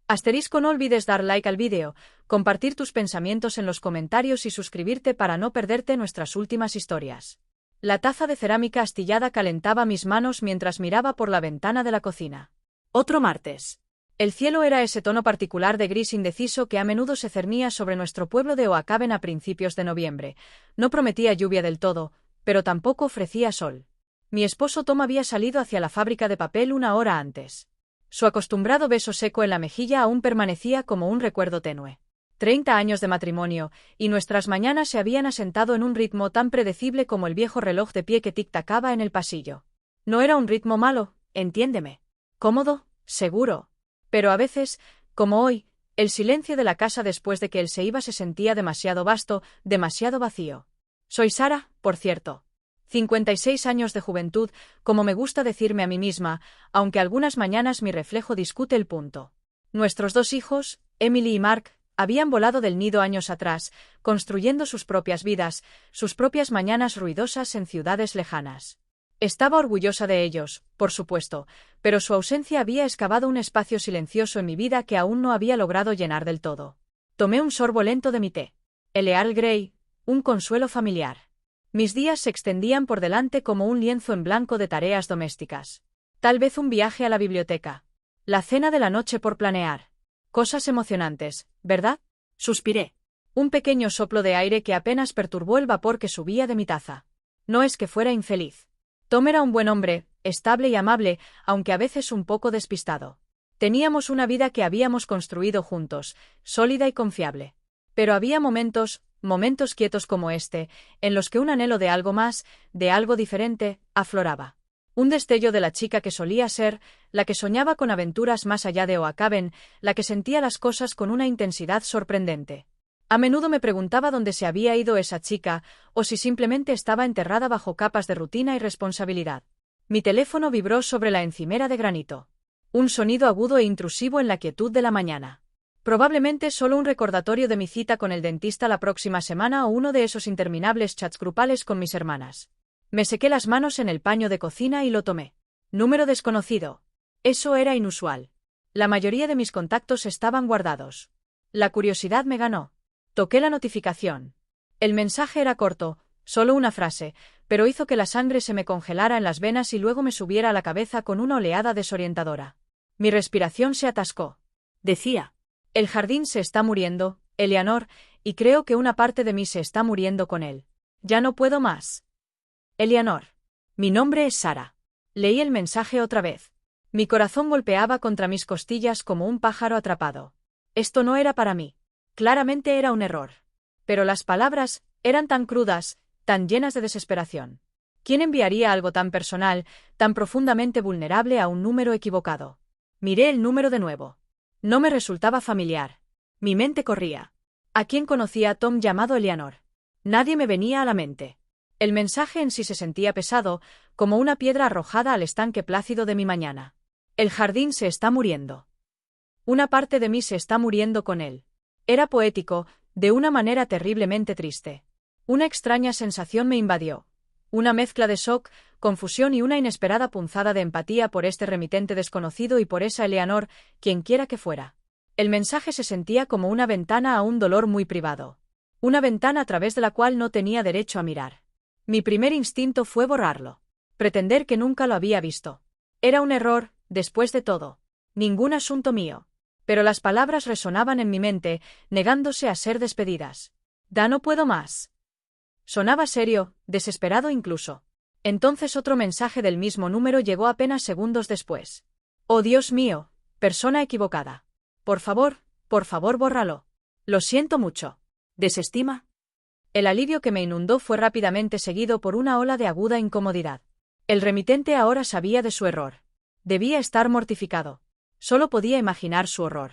Asterisco, no olvides dar like al vídeo, compartir tus pensamientos en los comentarios y suscribirte para no perderte nuestras últimas historias. La taza de cerámica astillada calentaba mis manos mientras miraba por la ventana de la cocina. Otro martes. El cielo era ese tono particular de gris indeciso que a menudo se cernía sobre nuestro pueblo de Oacaben a principios de noviembre. No prometía lluvia del todo, pero tampoco ofrecía sol. Mi esposo Tom había salido hacia la fábrica de papel una hora antes. Su acostumbrado beso seco en la mejilla aún permanecía como un recuerdo tenue. 30 años de matrimonio, y nuestras mañanas se habían asentado en un ritmo tan predecible como el viejo reloj de pie que tic-tacaba en el pasillo. No era un ritmo malo, entiéndeme. Cómodo, seguro. Pero a veces, como hoy, el silencio de la casa después de que él se iba se sentía demasiado vasto, demasiado vacío. Soy Sara, por cierto. 56 años de juventud, como me gusta decirme a mí misma, aunque algunas mañanas mi reflejo discute el punto. Nuestros 2 hijos, Emily y Mark, habían volado del nido años atrás, construyendo sus propias vidas, sus propias mañanas ruidosas en ciudades lejanas. Estaba orgullosa de ellos, por supuesto, pero su ausencia había excavado un espacio silencioso en mi vida que aún no había logrado llenar del todo. Tomé un sorbo lento de mi té. El Earl Grey, un consuelo familiar. Mis días se extendían por delante como un lienzo en blanco de tareas domésticas. Tal vez un viaje a la biblioteca. La cena de la noche por planear. Cosas emocionantes, ¿verdad? Suspiré. Un pequeño soplo de aire que apenas perturbó el vapor que subía de mi taza. No es que fuera infeliz. Tom era un buen hombre, estable y amable, aunque a veces un poco despistado. Teníamos una vida que habíamos construido juntos, sólida y confiable. Pero había momentos quietos como este, en los que un anhelo de algo más, de algo diferente, afloraba. Un destello de la chica que solía ser, la que soñaba con aventuras más allá de Oacaben, la que sentía las cosas con una intensidad sorprendente. A menudo me preguntaba dónde se había ido esa chica, o si simplemente estaba enterrada bajo capas de rutina y responsabilidad. Mi teléfono vibró sobre la encimera de granito. Un sonido agudo e intrusivo en la quietud de la mañana. Probablemente solo un recordatorio de mi cita con el dentista la próxima semana o uno de esos interminables chats grupales con mis hermanas. Me sequé las manos en el paño de cocina y lo tomé. Número desconocido. Eso era inusual. La mayoría de mis contactos estaban guardados. La curiosidad me ganó. Toqué la notificación. El mensaje era corto, solo una frase, pero hizo que la sangre se me congelara en las venas y luego me subiera a la cabeza con una oleada desorientadora. Mi respiración se atascó. Decía: el jardín se está muriendo, Eleanor, y creo que una parte de mí se está muriendo con él. Ya no puedo más. Eleanor. Mi nombre es Sara. Leí el mensaje otra vez. Mi corazón golpeaba contra mis costillas como un pájaro atrapado. Esto no era para mí. Claramente era un error. Pero las palabras eran tan crudas, tan llenas de desesperación. ¿Quién enviaría algo tan personal, tan profundamente vulnerable a un número equivocado? Miré el número de nuevo. No me resultaba familiar. Mi mente corría. ¿A quién conocía a Tom llamado Eleanor? Nadie me venía a la mente. El mensaje en sí se sentía pesado, como una piedra arrojada al estanque plácido de mi mañana. El jardín se está muriendo. Una parte de mí se está muriendo con él. Era poético, de una manera terriblemente triste. Una extraña sensación me invadió. Una mezcla de shock, confusión y una inesperada punzada de empatía por este remitente desconocido y por esa Eleanor, quienquiera que fuera. El mensaje se sentía como una ventana a un dolor muy privado. Una ventana a través de la cual no tenía derecho a mirar. Mi primer instinto fue borrarlo. Pretender que nunca lo había visto. Era un error, después de todo. Ningún asunto mío. Pero las palabras resonaban en mi mente, negándose a ser despedidas. No puedo más. Sonaba serio, desesperado incluso. Entonces otro mensaje del mismo número llegó apenas segundos después. Oh Dios mío, persona equivocada. Por favor, bórralo. Lo siento mucho. ¿Desestima? El alivio que me inundó fue rápidamente seguido por una ola de aguda incomodidad. El remitente ahora sabía de su error. Debía estar mortificado. Solo podía imaginar su horror.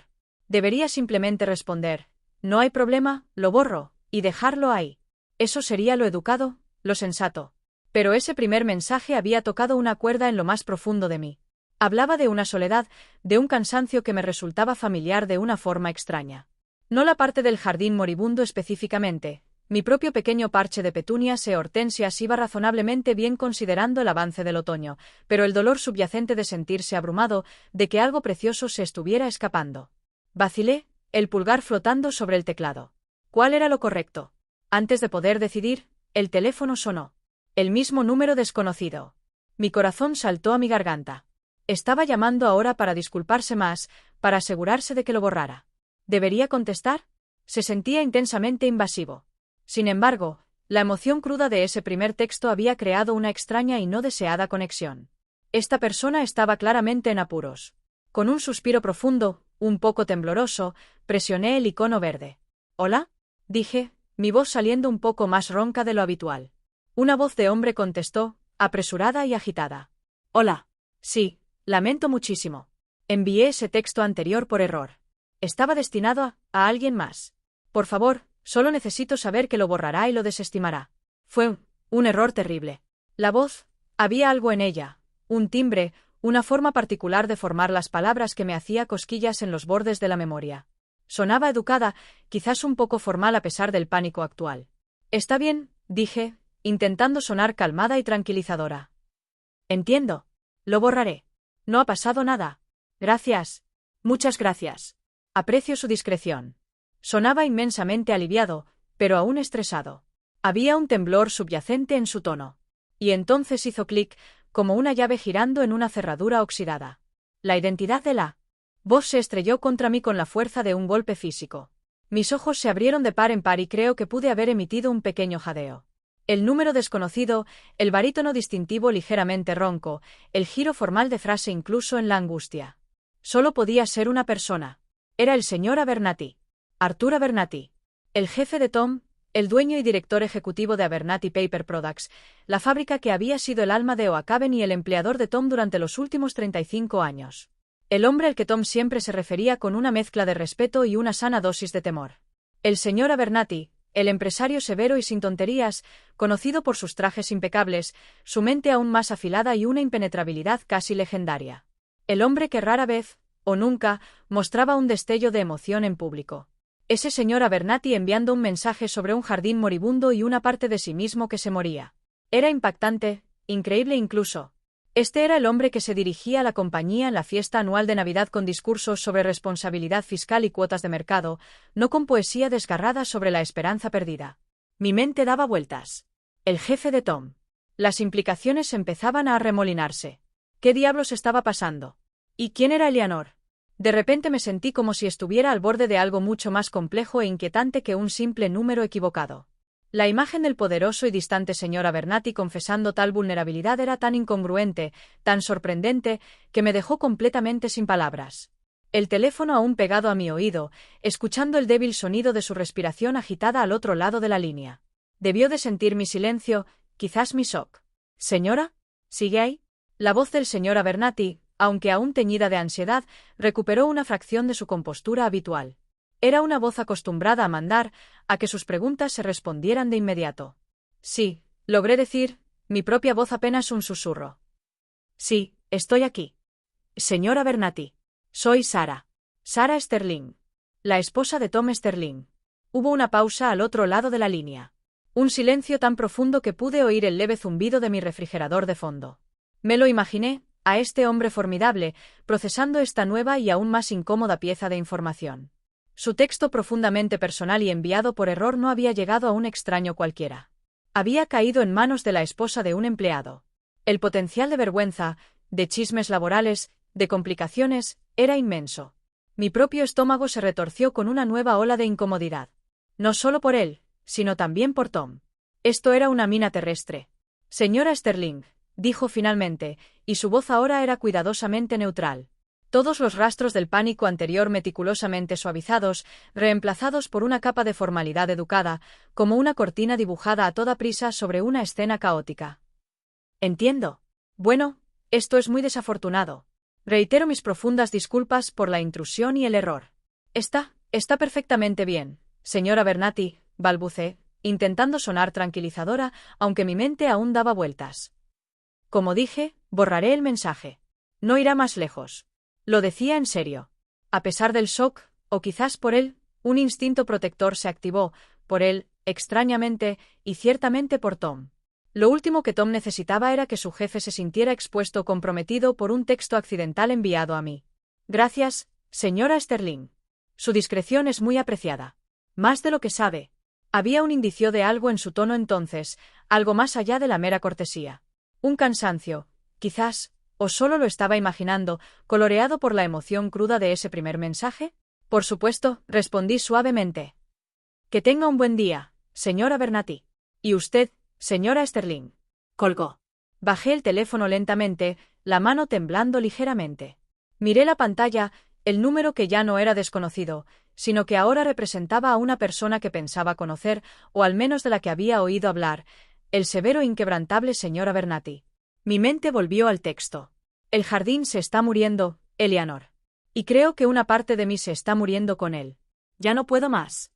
Debería simplemente responder: no hay problema, lo borro, y dejarlo ahí. Eso sería lo educado, lo sensato. Pero ese primer mensaje había tocado una cuerda en lo más profundo de mí. Hablaba de una soledad, de un cansancio que me resultaba familiar de una forma extraña. No la parte del jardín moribundo específicamente. Mi propio pequeño parche de petunias e hortensias iba razonablemente bien considerando el avance del otoño, pero el dolor subyacente de sentirse abrumado, de que algo precioso se estuviera escapando. Vacilé, el pulgar flotando sobre el teclado. ¿Cuál era lo correcto? Antes de poder decidir, el teléfono sonó. El mismo número desconocido. Mi corazón saltó a mi garganta. Estaba llamando ahora para disculparse más, para asegurarse de que lo borrara. ¿Debería contestar? Se sentía intensamente invasivo. Sin embargo, la emoción cruda de ese primer texto había creado una extraña y no deseada conexión. Esta persona estaba claramente en apuros. Con un suspiro profundo, un poco tembloroso, presioné el icono verde. ¿Hola? Dije, mi voz saliendo un poco más ronca de lo habitual. Una voz de hombre contestó, apresurada y agitada. Hola. Sí, lamento muchísimo. Envié ese texto anterior por error. Estaba destinado a alguien más. Por favor, solo necesito saber que lo borrará y lo desestimará. Fue un error terrible. La voz, había algo en ella, un timbre, una forma particular de formar las palabras que me hacía cosquillas en los bordes de la memoria. Sonaba educada, quizás un poco formal a pesar del pánico actual. Está bien, dije, intentando sonar calmada y tranquilizadora. Entiendo. Lo borraré. No ha pasado nada. Gracias. Muchas gracias. Aprecio su discreción. Sonaba inmensamente aliviado, pero aún estresado. Había un temblor subyacente en su tono. Y entonces hizo clic, como una llave girando en una cerradura oxidada. La identidad de la voz se estrelló contra mí con la fuerza de un golpe físico. Mis ojos se abrieron de par en par y creo que pude haber emitido un pequeño jadeo. El número desconocido, el barítono distintivo ligeramente ronco, el giro formal de frase incluso en la angustia. Solo podía ser una persona. Era el señor Abernathy. Arthur Abernathy. El jefe de Tom, el dueño y director ejecutivo de Abernathy Paper Products, la fábrica que había sido el alma de Oacaven y el empleador de Tom durante los últimos 35 años. El hombre al que Tom siempre se refería con una mezcla de respeto y una sana dosis de temor. El señor Abernathy, el empresario severo y sin tonterías, conocido por sus trajes impecables, su mente aún más afilada y una impenetrabilidad casi legendaria. El hombre que rara vez, o nunca, mostraba un destello de emoción en público. Ese señor Abernathy enviando un mensaje sobre un jardín moribundo y una parte de sí mismo que se moría. Era impactante, increíble incluso. Este era el hombre que se dirigía a la compañía en la fiesta anual de Navidad con discursos sobre responsabilidad fiscal y cuotas de mercado, no con poesía desgarrada sobre la esperanza perdida. Mi mente daba vueltas. El jefe de Tom. Las implicaciones empezaban a arremolinarse. ¿Qué diablos estaba pasando? ¿Y quién era Eleanor? De repente me sentí como si estuviera al borde de algo mucho más complejo e inquietante que un simple número equivocado. La imagen del poderoso y distante señor Abernathy confesando tal vulnerabilidad era tan incongruente, tan sorprendente, que me dejó completamente sin palabras. El teléfono aún pegado a mi oído, escuchando el débil sonido de su respiración agitada al otro lado de la línea. Debió de sentir mi silencio, quizás mi shock. ¿Señora? ¿Sigue ahí? La voz del señor Abernathy, aunque aún teñida de ansiedad, recuperó una fracción de su compostura habitual. Era una voz acostumbrada a mandar, a que sus preguntas se respondieran de inmediato. Sí, logré decir, mi propia voz apenas un susurro. Sí, estoy aquí. Señor Abernathy. Soy Sara. Sara Sterling. La esposa de Tom Sterling. Hubo una pausa al otro lado de la línea. Un silencio tan profundo que pude oír el leve zumbido de mi refrigerador de fondo. Me lo imaginé, a este hombre formidable, procesando esta nueva y aún más incómoda pieza de información. Su texto profundamente personal y enviado por error no había llegado a un extraño cualquiera. Había caído en manos de la esposa de un empleado. El potencial de vergüenza, de chismes laborales, de complicaciones, era inmenso. Mi propio estómago se retorció con una nueva ola de incomodidad. No solo por él, sino también por Tom. Esto era una mina terrestre. Señora Sterling, dijo finalmente, y su voz ahora era cuidadosamente neutral. Todos los rastros del pánico anterior meticulosamente suavizados, reemplazados por una capa de formalidad educada, como una cortina dibujada a toda prisa sobre una escena caótica. Entiendo. Bueno, esto es muy desafortunado. Reitero mis profundas disculpas por la intrusión y el error. Está perfectamente bien, señora Abernathy, balbuceé, intentando sonar tranquilizadora, aunque mi mente aún daba vueltas. Como dije, borraré el mensaje. No irá más lejos. Lo decía en serio. A pesar del shock, o quizás por él, un instinto protector se activó, por él, extrañamente, y ciertamente por Tom. Lo último que Tom necesitaba era que su jefe se sintiera expuesto o comprometido por un texto accidental enviado a mí. Gracias, señora Sterling. Su discreción es muy apreciada. Más de lo que sabe. Había un indicio de algo en su tono entonces, algo más allá de la mera cortesía. Un cansancio, quizás, o solo lo estaba imaginando, coloreado por la emoción cruda de ese primer mensaje. Por supuesto, respondí suavemente. Que tenga un buen día, señora Bernati. Y usted, señora Sterling. Colgó. Bajé el teléfono lentamente, la mano temblando ligeramente. Miré la pantalla, el número que ya no era desconocido, sino que ahora representaba a una persona que pensaba conocer, o al menos de la que había oído hablar, el severo e inquebrantable señora Bernati. Mi mente volvió al texto. El jardín se está muriendo, Eleanor. Y creo que una parte de mí se está muriendo con él. Ya no puedo más.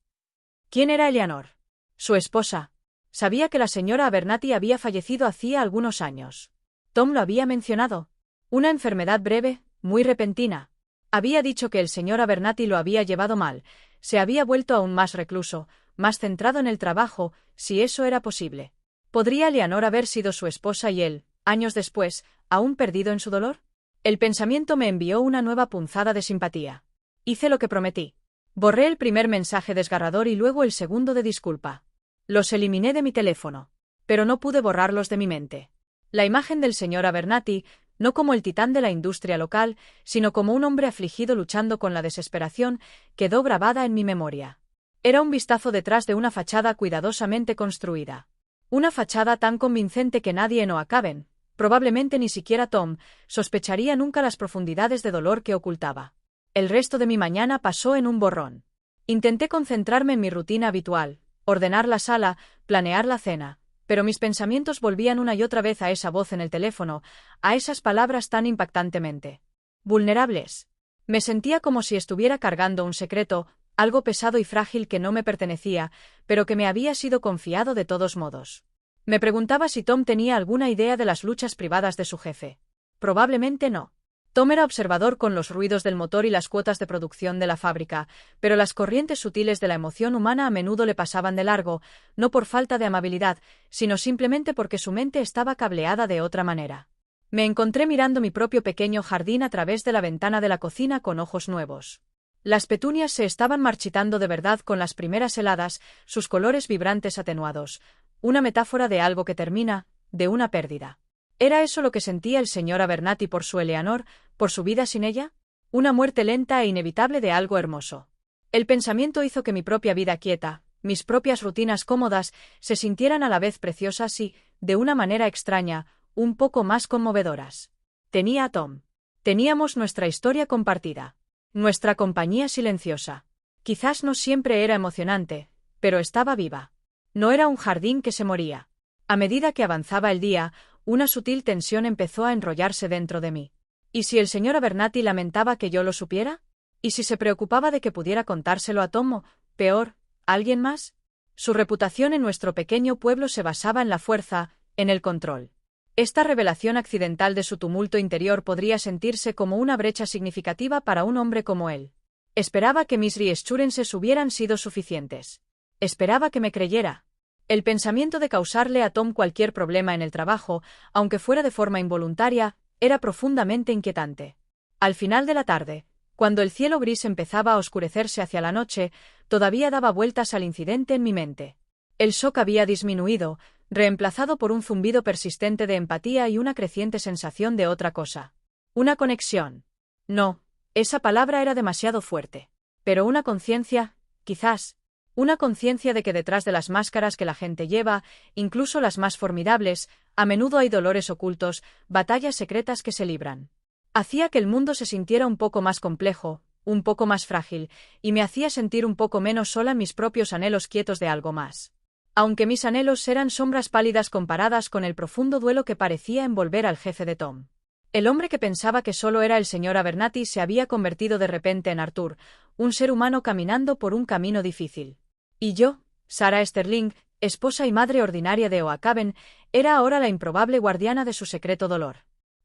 ¿Quién era Eleanor? Su esposa. Sabía que la señora Bernati había fallecido hacía algunos años. Tom lo había mencionado. Una enfermedad breve, muy repentina. Había dicho que el señor Abernathy lo había llevado mal, se había vuelto aún más recluso, más centrado en el trabajo, si eso era posible. ¿Podría Leonor haber sido su esposa y él, años después, aún perdido en su dolor? El pensamiento me envió una nueva punzada de simpatía. Hice lo que prometí. Borré el primer mensaje desgarrador y luego el segundo de disculpa. Los eliminé de mi teléfono. Pero no pude borrarlos de mi mente. La imagen del señor Abernathy, no como el titán de la industria local, sino como un hombre afligido luchando con la desesperación, quedó grabada en mi memoria. Era un vistazo detrás de una fachada cuidadosamente construida. Una fachada tan convincente que nadie en Oakhaven, probablemente ni siquiera Tom, sospecharía nunca las profundidades de dolor que ocultaba. El resto de mi mañana pasó en un borrón. Intenté concentrarme en mi rutina habitual, ordenar la sala, planear la cena, pero mis pensamientos volvían una y otra vez a esa voz en el teléfono, a esas palabras tan impactantemente vulnerables. Me sentía como si estuviera cargando un secreto, algo pesado y frágil que no me pertenecía, pero que me había sido confiado de todos modos. Me preguntaba si Tom tenía alguna idea de las luchas privadas de su jefe. Probablemente no. Tom era observador con los ruidos del motor y las cuotas de producción de la fábrica, pero las corrientes sutiles de la emoción humana a menudo le pasaban de largo, no por falta de amabilidad, sino simplemente porque su mente estaba cableada de otra manera. Me encontré mirando mi propio pequeño jardín a través de la ventana de la cocina con ojos nuevos. Las petunias se estaban marchitando de verdad con las primeras heladas, sus colores vibrantes atenuados, una metáfora de algo que termina, de una pérdida. ¿Era eso lo que sentía el señor Abernathy por su Eleanor, por su vida sin ella? Una muerte lenta e inevitable de algo hermoso. El pensamiento hizo que mi propia vida quieta, mis propias rutinas cómodas, se sintieran a la vez preciosas y, de una manera extraña, un poco más conmovedoras. Tenía a Tom. Teníamos nuestra historia compartida. Nuestra compañía silenciosa. Quizás no siempre era emocionante, pero estaba viva. No era un jardín que se moría. A medida que avanzaba el día, una sutil tensión empezó a enrollarse dentro de mí. ¿Y si el señor Abernathy lamentaba que yo lo supiera? ¿Y si se preocupaba de que pudiera contárselo a Tom o, peor, alguien más? Su reputación en nuestro pequeño pueblo se basaba en la fuerza, en el control. Esta revelación accidental de su tumulto interior podría sentirse como una brecha significativa para un hombre como él. Esperaba que mis reassurances hubieran sido suficientes. Esperaba que me creyera. El pensamiento de causarle a Tom cualquier problema en el trabajo, aunque fuera de forma involuntaria, era profundamente inquietante. Al final de la tarde, cuando el cielo gris empezaba a oscurecerse hacia la noche, todavía daba vueltas al incidente en mi mente. El shock había disminuido, reemplazado por un zumbido persistente de empatía y una creciente sensación de otra cosa. Una conexión. No, esa palabra era demasiado fuerte. Pero una conciencia, quizás. Una conciencia de que detrás de las máscaras que la gente lleva, incluso las más formidables, a menudo hay dolores ocultos, batallas secretas que se libran. Hacía que el mundo se sintiera un poco más complejo, un poco más frágil, y me hacía sentir un poco menos sola en mis propios anhelos quietos de algo más. Aunque mis anhelos eran sombras pálidas comparadas con el profundo duelo que parecía envolver al jefe de Tom. El hombre que pensaba que solo era el señor Abernathy se había convertido de repente en Arthur, un ser humano caminando por un camino difícil. Y yo, Sarah Sterling, esposa y madre ordinaria de Oakhaven, era ahora la improbable guardiana de su secreto dolor.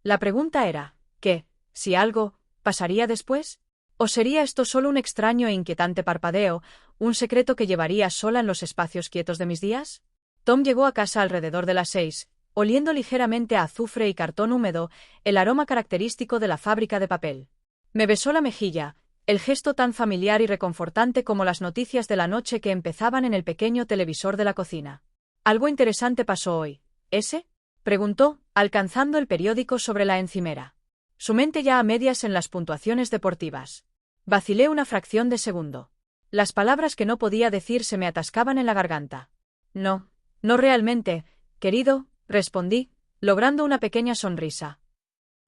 La pregunta era, ¿qué, si algo, pasaría después? ¿O sería esto solo un extraño e inquietante parpadeo, un secreto que llevaría sola en los espacios quietos de mis días? Tom llegó a casa alrededor de las 6, oliendo ligeramente a azufre y cartón húmedo, el aroma característico de la fábrica de papel. Me besó la mejilla, El gesto tan familiar y reconfortante como las noticias de la noche que empezaban en el pequeño televisor de la cocina. «Algo interesante pasó hoy, ¿ese?», preguntó, alcanzando el periódico sobre la encimera. Su mente ya a medias en las puntuaciones deportivas. Vacilé una fracción de segundo. Las palabras que no podía decir se me atascaban en la garganta. No, no realmente, querido, respondí, logrando una pequeña sonrisa.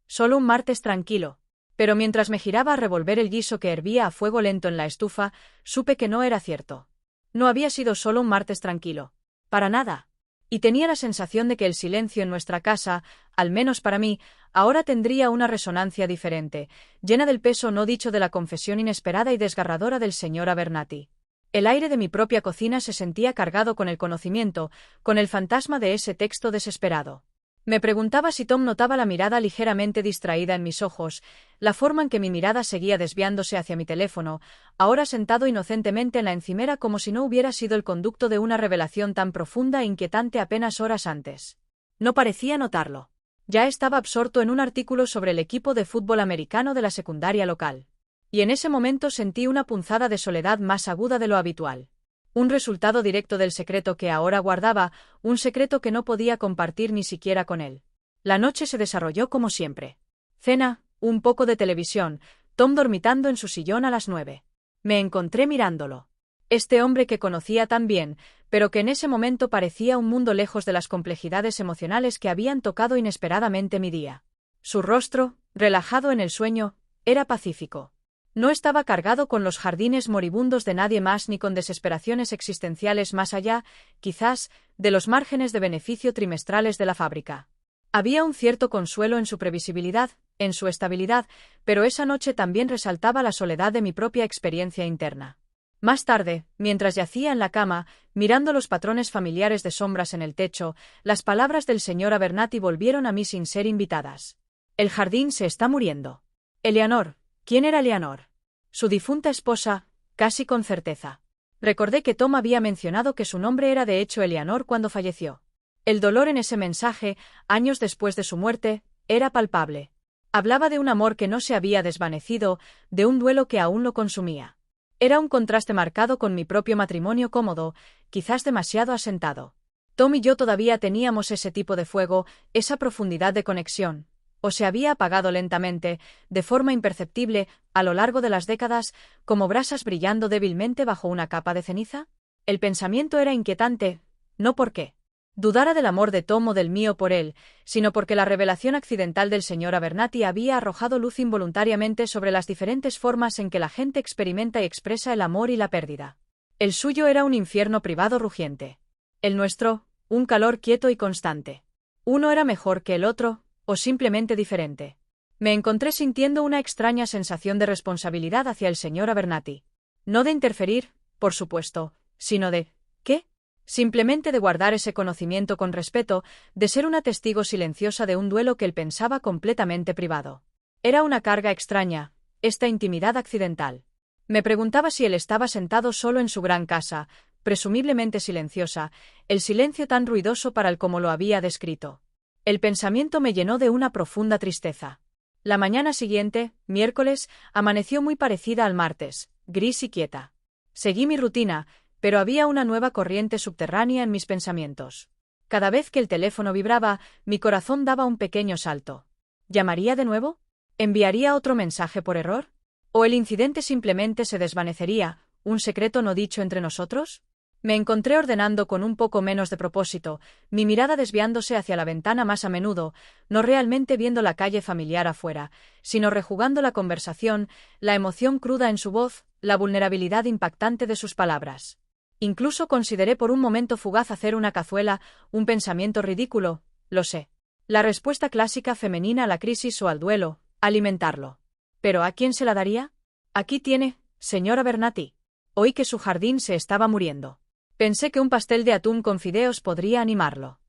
Solo un martes tranquilo. Pero mientras me giraba a revolver el guiso que hervía a fuego lento en la estufa, supe que no era cierto. No había sido solo un martes tranquilo. Para nada. Y tenía la sensación de que el silencio en nuestra casa, al menos para mí, ahora tendría una resonancia diferente, llena del peso no dicho de la confesión inesperada y desgarradora del señor Abernathy. El aire de mi propia cocina se sentía cargado con el conocimiento, con el fantasma de ese texto desesperado. Me preguntaba si Tom notaba la mirada ligeramente distraída en mis ojos, la forma en que mi mirada seguía desviándose hacia mi teléfono, ahora sentado inocentemente en la encimera como si no hubiera sido el conducto de una revelación tan profunda e inquietante apenas horas antes. No parecía notarlo. Ya estaba absorto en un artículo sobre el equipo de fútbol americano de la secundaria local. Y en ese momento sentí una punzada de soledad más aguda de lo habitual. Un resultado directo del secreto que ahora guardaba, un secreto que no podía compartir ni siquiera con él. La noche se desarrolló como siempre. Cena, un poco de televisión, Tom dormitando en su sillón a las 9. Me encontré mirándolo. Este hombre que conocía tan bien, pero que en ese momento parecía un mundo lejos de las complejidades emocionales que habían tocado inesperadamente mi día. Su rostro, relajado en el sueño, era pacífico. No estaba cargado con los jardines moribundos de nadie más ni con desesperaciones existenciales más allá, quizás, de los márgenes de beneficio trimestrales de la fábrica. Había un cierto consuelo en su previsibilidad, en su estabilidad, pero esa noche también resaltaba la soledad de mi propia experiencia interna. Más tarde, mientras yacía en la cama, mirando los patrones familiares de sombras en el techo, las palabras del señor Abernathy volvieron a mí sin ser invitadas. El jardín se está muriendo. Eleanor. ¿Quién era Eleanor? Su difunta esposa, casi con certeza. Recordé que Tom había mencionado que su nombre era de hecho Eleanor cuando falleció. El dolor en ese mensaje, años después de su muerte, era palpable. Hablaba de un amor que no se había desvanecido, de un duelo que aún lo consumía. Era un contraste marcado con mi propio matrimonio cómodo, quizás demasiado asentado. Tom y yo todavía teníamos ese tipo de fuego, esa profundidad de conexión. O se había apagado lentamente, de forma imperceptible, a lo largo de las décadas, como brasas brillando débilmente bajo una capa de ceniza. El pensamiento era inquietante, no porque dudara del amor de Tom o del mío por él, sino porque la revelación accidental del señor Abernathy había arrojado luz involuntariamente sobre las diferentes formas en que la gente experimenta y expresa el amor y la pérdida. El suyo era un infierno privado rugiente. El nuestro, un calor quieto y constante. Uno era mejor que el otro, o simplemente diferente. Me encontré sintiendo una extraña sensación de responsabilidad hacia el señor Abernathy. No de interferir, por supuesto, sino de ¿qué? Simplemente de guardar ese conocimiento con respeto, de ser una testigo silenciosa de un duelo que él pensaba completamente privado. Era una carga extraña, esta intimidad accidental. Me preguntaba si él estaba sentado solo en su gran casa, presumiblemente silenciosa, el silencio tan ruidoso para él como lo había descrito. El pensamiento me llenó de una profunda tristeza. La mañana siguiente, miércoles, amaneció muy parecida al martes, gris y quieta. Seguí mi rutina, pero había una nueva corriente subterránea en mis pensamientos. Cada vez que el teléfono vibraba, mi corazón daba un pequeño salto. ¿Llamaría de nuevo? ¿Enviaría otro mensaje por error? ¿O el incidente simplemente se desvanecería, un secreto no dicho entre nosotros? Me encontré ordenando con un poco menos de propósito, mi mirada desviándose hacia la ventana más a menudo, no realmente viendo la calle familiar afuera, sino rejugando la conversación, la emoción cruda en su voz, la vulnerabilidad impactante de sus palabras. Incluso consideré por un momento fugaz hacer una cazuela, un pensamiento ridículo, lo sé. La respuesta clásica femenina a la crisis o al duelo, alimentarlo. ¿Pero a quién se la daría? Aquí tiene, señora Abernathy. Oí que su jardín se estaba muriendo. Pensé que un pastel de atún con fideos podría animarlo.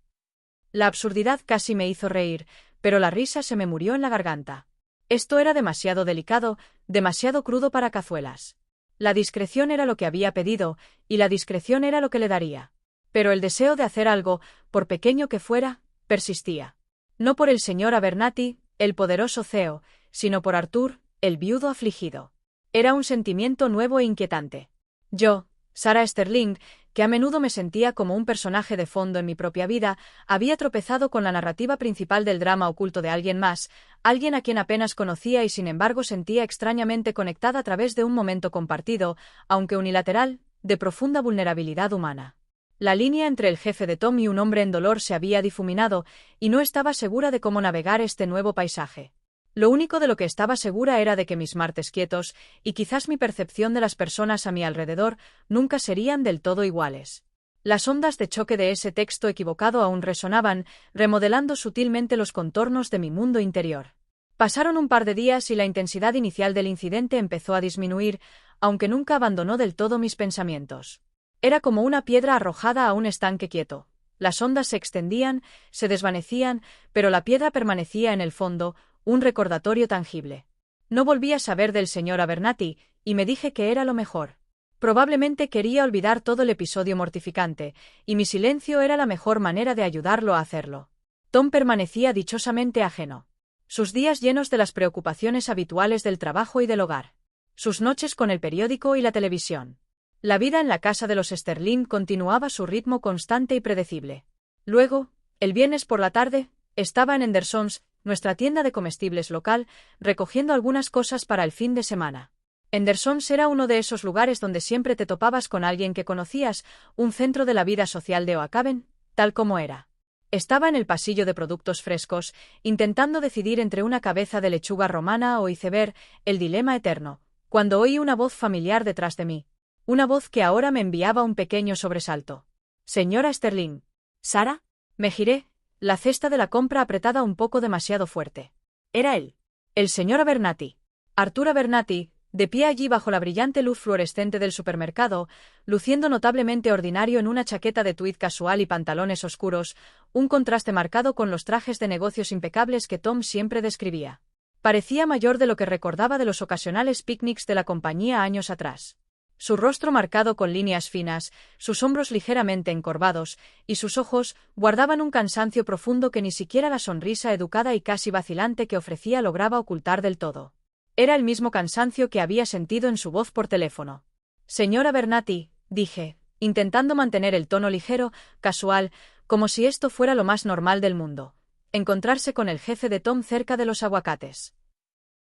La absurdidad casi me hizo reír, pero la risa se me murió en la garganta. Esto era demasiado delicado, demasiado crudo para cazuelas. La discreción era lo que había pedido, y la discreción era lo que le daría. Pero el deseo de hacer algo, por pequeño que fuera, persistía. No por el señor Abernathy, el poderoso CEO, sino por Arthur, el viudo afligido. Era un sentimiento nuevo e inquietante. Yo, Sarah Sterling, que a menudo me sentía como un personaje de fondo en mi propia vida, había tropezado con la narrativa principal del drama oculto de alguien más, alguien a quien apenas conocía y sin embargo sentía extrañamente conectada a través de un momento compartido, aunque unilateral, de profunda vulnerabilidad humana. La línea entre el jefe de Tom y un hombre en dolor se había difuminado, y no estaba segura de cómo navegar este nuevo paisaje. Lo único de lo que estaba segura era de que mis martes quietos, y quizás mi percepción de las personas a mi alrededor, nunca serían del todo iguales. Las ondas de choque de ese texto equivocado aún resonaban, remodelando sutilmente los contornos de mi mundo interior. Pasaron un par de días y la intensidad inicial del incidente empezó a disminuir, aunque nunca abandonó del todo mis pensamientos. Era como una piedra arrojada a un estanque quieto. Las ondas se extendían, se desvanecían, pero la piedra permanecía en el fondo, un recordatorio tangible. No volví a saber del señor Abernathy, y me dije que era lo mejor. Probablemente quería olvidar todo el episodio mortificante, y mi silencio era la mejor manera de ayudarlo a hacerlo. Tom permanecía dichosamente ajeno. Sus días llenos de las preocupaciones habituales del trabajo y del hogar. Sus noches con el periódico y la televisión. La vida en la casa de los Sterling continuaba su ritmo constante y predecible. Luego, el viernes por la tarde, estaba en Henderson's, nuestra tienda de comestibles local, recogiendo algunas cosas para el fin de semana. Henderson's era uno de esos lugares donde siempre te topabas con alguien que conocías, un centro de la vida social de Oakhaven, tal como era. Estaba en el pasillo de productos frescos, intentando decidir entre una cabeza de lechuga romana o iceberg, el dilema eterno, cuando oí una voz familiar detrás de mí. Una voz que ahora me enviaba un pequeño sobresalto. «Señora Sterling». «¿Sara?» Me giré, la cesta de la compra apretada un poco demasiado fuerte. Era él. El señor Abernathy. Arthur Abernathy, de pie allí bajo la brillante luz fluorescente del supermercado, luciendo notablemente ordinario en una chaqueta de tweed casual y pantalones oscuros, un contraste marcado con los trajes de negocios impecables que Tom siempre describía. Parecía mayor de lo que recordaba de los ocasionales picnics de la compañía años atrás. Su rostro marcado con líneas finas, sus hombros ligeramente encorvados, y sus ojos guardaban un cansancio profundo que ni siquiera la sonrisa educada y casi vacilante que ofrecía lograba ocultar del todo. Era el mismo cansancio que había sentido en su voz por teléfono. «Señor Abernathy», dije, intentando mantener el tono ligero, casual, como si esto fuera lo más normal del mundo. Encontrarse con el jefe de Tom cerca de los aguacates.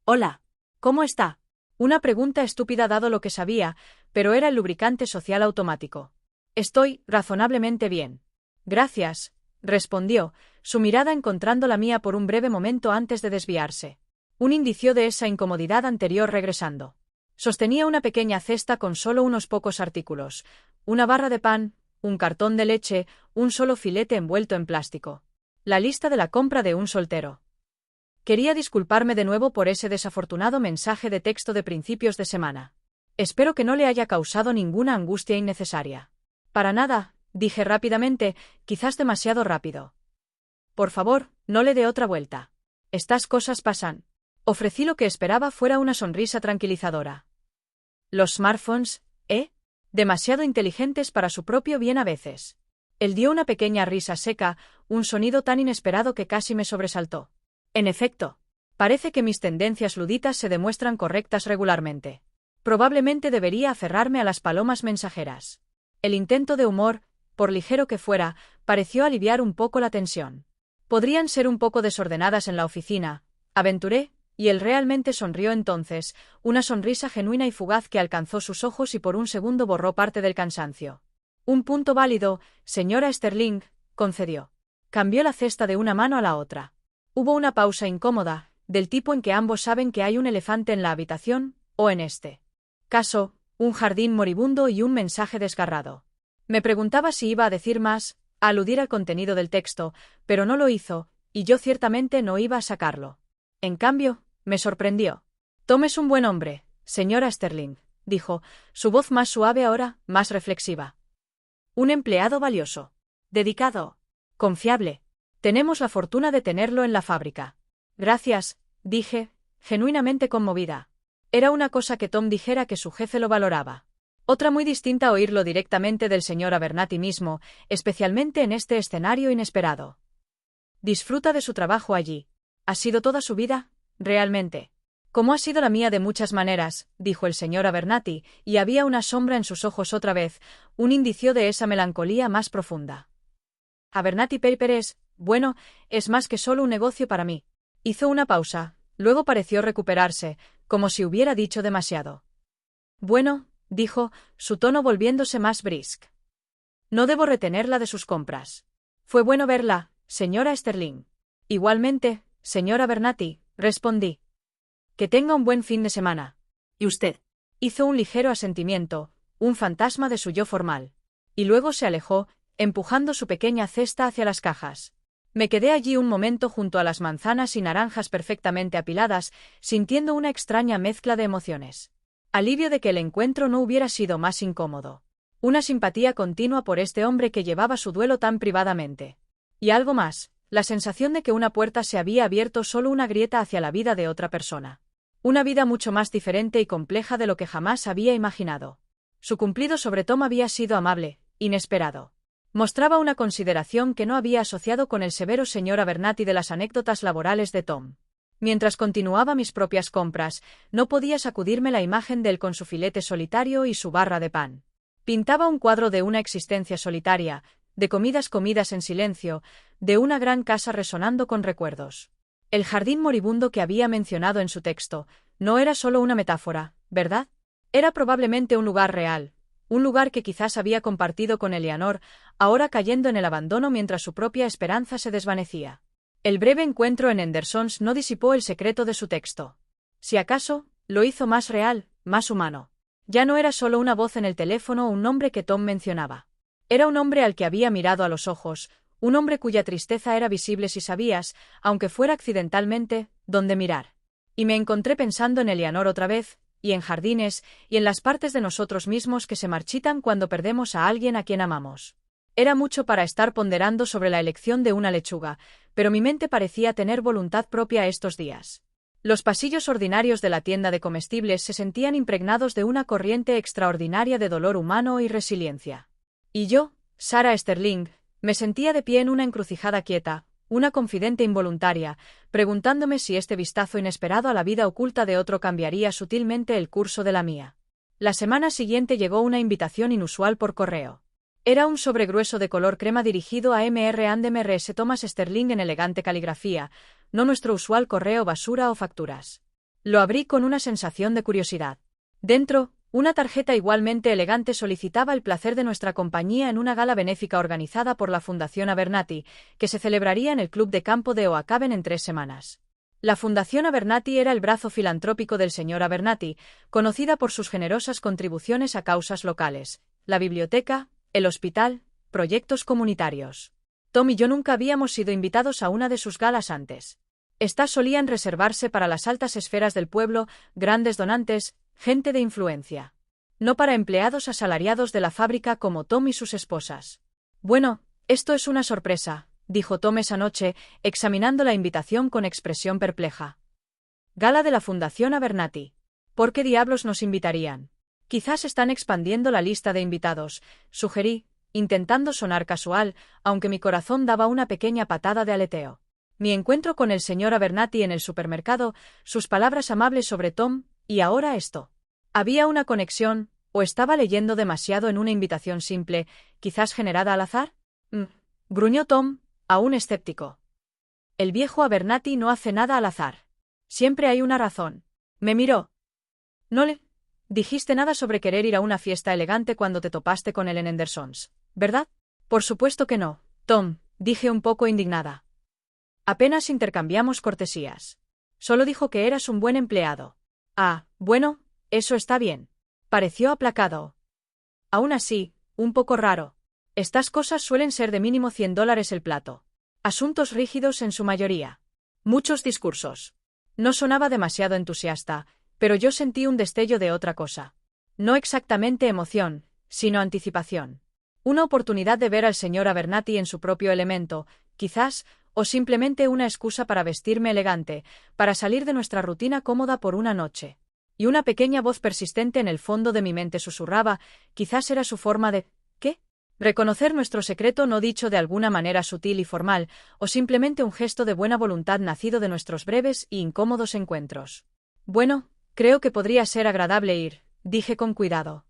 «Hola. ¿Cómo está?» Una pregunta estúpida dado lo que sabía, pero era el lubricante social automático. «Estoy razonablemente bien. Gracias», respondió, su mirada encontrando la mía por un breve momento antes de desviarse. Un indicio de esa incomodidad anterior regresando. Sostenía una pequeña cesta con solo unos pocos artículos, una barra de pan, un cartón de leche, un solo filete envuelto en plástico. La lista de la compra de un soltero. Quería disculparme de nuevo por ese desafortunado mensaje de texto de principios de semana. Espero que no le haya causado ninguna angustia innecesaria. Para nada, dije rápidamente, quizás demasiado rápido. Por favor, no le dé otra vuelta. Estas cosas pasan. Ofrecí lo que esperaba fuera una sonrisa tranquilizadora. Los smartphones, demasiado inteligentes para su propio bien a veces. Él dio una pequeña risa seca, un sonido tan inesperado que casi me sobresaltó. En efecto, parece que mis tendencias luditas se demuestran correctas regularmente. Probablemente debería aferrarme a las palomas mensajeras. El intento de humor, por ligero que fuera, pareció aliviar un poco la tensión. Podrían ser un poco desordenadas en la oficina, aventuré, y él realmente sonrió entonces, una sonrisa genuina y fugaz que alcanzó sus ojos y por un segundo borró parte del cansancio. Un punto válido, señora Sterling, concedió. Cambió la cesta de una mano a la otra. Hubo una pausa incómoda, del tipo en que ambos saben que hay un elefante en la habitación, o en este caso, un jardín moribundo y un mensaje desgarrado. Me preguntaba si iba a decir más, a aludir al contenido del texto, pero no lo hizo, y yo ciertamente no iba a sacarlo. En cambio, me sorprendió. «Tom es un buen hombre, señora Sterling», dijo, su voz más suave ahora, más reflexiva. «Un empleado valioso. Dedicado. Confiable. Tenemos la fortuna de tenerlo en la fábrica». «Gracias», dije, genuinamente conmovida. Era una cosa que Tom dijera que su jefe lo valoraba. Otra muy distinta oírlo directamente del señor Abernathy mismo, especialmente en este escenario inesperado. «Disfruta de su trabajo allí. ¿Ha sido toda su vida? Realmente». Como ha sido la mía de muchas maneras, dijo el señor Abernathy, y había una sombra en sus ojos otra vez, un indicio de esa melancolía más profunda. Abernathy Paper es más que solo un negocio para mí. Hizo una pausa, luego pareció recuperarse, como si hubiera dicho demasiado. Bueno, dijo, su tono volviéndose más brisk. No debo retenerla de sus compras. Fue bueno verla, señora Sterling. Igualmente, señor Abernathy, respondí. Que tenga un buen fin de semana. ¿Y usted? Hizo un ligero asentimiento, un fantasma de su yo formal. Y luego se alejó, empujando su pequeña cesta hacia las cajas. Me quedé allí un momento junto a las manzanas y naranjas perfectamente apiladas, sintiendo una extraña mezcla de emociones. Alivio de que el encuentro no hubiera sido más incómodo. Una simpatía continua por este hombre que llevaba su duelo tan privadamente. Y algo más, la sensación de que una puerta se había abierto solo una grieta hacia la vida de otra persona. Una vida mucho más diferente y compleja de lo que jamás había imaginado. Su cumplido sobre Tom había sido amable, inesperado. Mostraba una consideración que no había asociado con el severo señor Abernathy de las anécdotas laborales de Tom. Mientras continuaba mis propias compras, no podía sacudirme la imagen de él con su filete solitario y su barra de pan. Pintaba un cuadro de una existencia solitaria, de comidas en silencio, de una gran casa resonando con recuerdos. El jardín moribundo que había mencionado en su texto no era solo una metáfora, ¿verdad? Era probablemente un lugar real, un lugar que quizás había compartido con Eleanor, ahora cayendo en el abandono mientras su propia esperanza se desvanecía. El breve encuentro en Henderson's no disipó el secreto de su texto. Si acaso, lo hizo más real, más humano. Ya no era solo una voz en el teléfono o un nombre que Tom mencionaba. Era un hombre al que había mirado a los ojos, un hombre cuya tristeza era visible si sabías, aunque fuera accidentalmente, dónde mirar. Y me encontré pensando en Eleanor otra vez, y en jardines, y en las partes de nosotros mismos que se marchitan cuando perdemos a alguien a quien amamos. Era mucho para estar ponderando sobre la elección de una lechuga, pero mi mente parecía tener voluntad propia estos días. Los pasillos ordinarios de la tienda de comestibles se sentían impregnados de una corriente extraordinaria de dolor humano y resiliencia. Y yo, Sarah Sterling, me sentía de pie en una encrucijada quieta, una confidente involuntaria, preguntándome si este vistazo inesperado a la vida oculta de otro cambiaría sutilmente el curso de la mía. La semana siguiente llegó una invitación inusual por correo. Era un sobre grueso de color crema dirigido a Mr. Thomas Sterling en elegante caligrafía, no nuestro usual correo basura o facturas. Lo abrí con una sensación de curiosidad. Dentro, una tarjeta igualmente elegante solicitaba el placer de nuestra compañía en una gala benéfica organizada por la Fundación Abernathy, que se celebraría en el Club de Campo de Oakhaven en 3 semanas. La Fundación Abernathy era el brazo filantrópico del señor Abernathy, conocida por sus generosas contribuciones a causas locales, la biblioteca, el hospital, proyectos comunitarios. Tom y yo nunca habíamos sido invitados a una de sus galas antes. Estas solían reservarse para las altas esferas del pueblo, grandes donantes, gente de influencia. No para empleados asalariados de la fábrica como Tom y sus esposas. Bueno, esto es una sorpresa, dijo Tom esa noche, examinando la invitación con expresión perpleja. Gala de la Fundación Abernathy. ¿Por qué diablos nos invitarían? Quizás están expandiendo la lista de invitados, sugerí, intentando sonar casual, aunque mi corazón daba una pequeña patada de aleteo. Mi encuentro con el señor Abernathy en el supermercado, sus palabras amables sobre Tom, y ahora esto. ¿Había una conexión, o estaba leyendo demasiado en una invitación simple, quizás generada al azar? Gruñó Tom, aún escéptico. El viejo Abernathy no hace nada al azar. Siempre hay una razón. Me miró. No le dijiste nada sobre querer ir a una fiesta elegante cuando te topaste con él en Henderson's, ¿verdad? Por supuesto que no, Tom, dije un poco indignada. Apenas intercambiamos cortesías. Solo dijo que eras un buen empleado. Ah, bueno, eso está bien. Pareció aplacado. Aún así, un poco raro. Estas cosas suelen ser de mínimo $100 el plato. Asuntos rígidos en su mayoría. Muchos discursos. No sonaba demasiado entusiasta, pero yo sentí un destello de otra cosa. No exactamente emoción, sino anticipación. Una oportunidad de ver al señor Abernathy en su propio elemento, quizás, o simplemente una excusa para vestirme elegante, para salir de nuestra rutina cómoda por una noche. Y una pequeña voz persistente en el fondo de mi mente susurraba, quizás era su forma de... ¿qué? Reconocer nuestro secreto no dicho de alguna manera sutil y formal, o simplemente un gesto de buena voluntad nacido de nuestros breves y incómodos encuentros. Bueno, creo que podría ser agradable ir, dije con cuidado.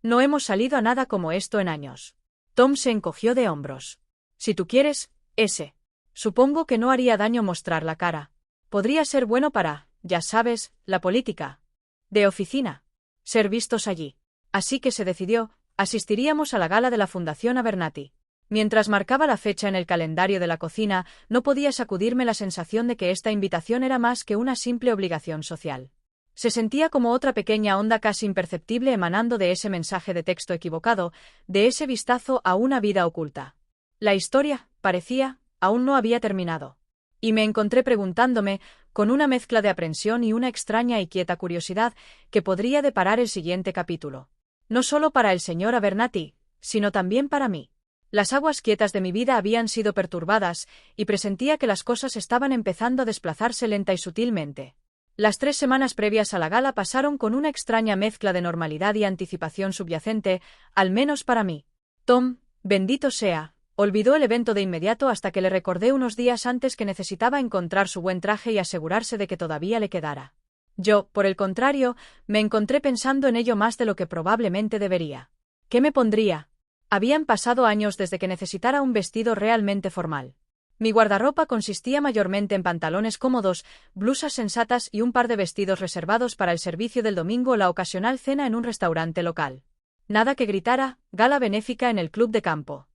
No hemos salido a nada como esto en años. Tom se encogió de hombros. Si tú quieres, ese. Supongo que no haría daño mostrar la cara. Podría ser bueno para, ya sabes, la política. De oficina. Ser vistos allí. Así que se decidió, asistiríamos a la gala de la Fundación Abernathy. Mientras marcaba la fecha en el calendario de la cocina, no podía sacudirme la sensación de que esta invitación era más que una simple obligación social. Se sentía como otra pequeña onda casi imperceptible emanando de ese mensaje de texto equivocado, de ese vistazo a una vida oculta. La historia, parecía, aún no había terminado. Y me encontré preguntándome, con una mezcla de aprensión y una extraña y quieta curiosidad, que podría deparar el siguiente capítulo. No solo para el señor Abernathy, sino también para mí. Las aguas quietas de mi vida habían sido perturbadas, y presentía que las cosas estaban empezando a desplazarse lenta y sutilmente. Las 3 semanas previas a la gala pasaron con una extraña mezcla de normalidad y anticipación subyacente, al menos para mí. Tom, bendito sea, olvidó el evento de inmediato hasta que le recordé unos días antes que necesitaba encontrar su buen traje y asegurarse de que todavía le quedara. Yo, por el contrario, me encontré pensando en ello más de lo que probablemente debería. ¿Qué me pondría? Habían pasado años desde que necesitara un vestido realmente formal. Mi guardarropa consistía mayormente en pantalones cómodos, blusas sensatas y un par de vestidos reservados para el servicio del domingo o la ocasional cena en un restaurante local. Nada que gritara, gala benéfica en el club de campo.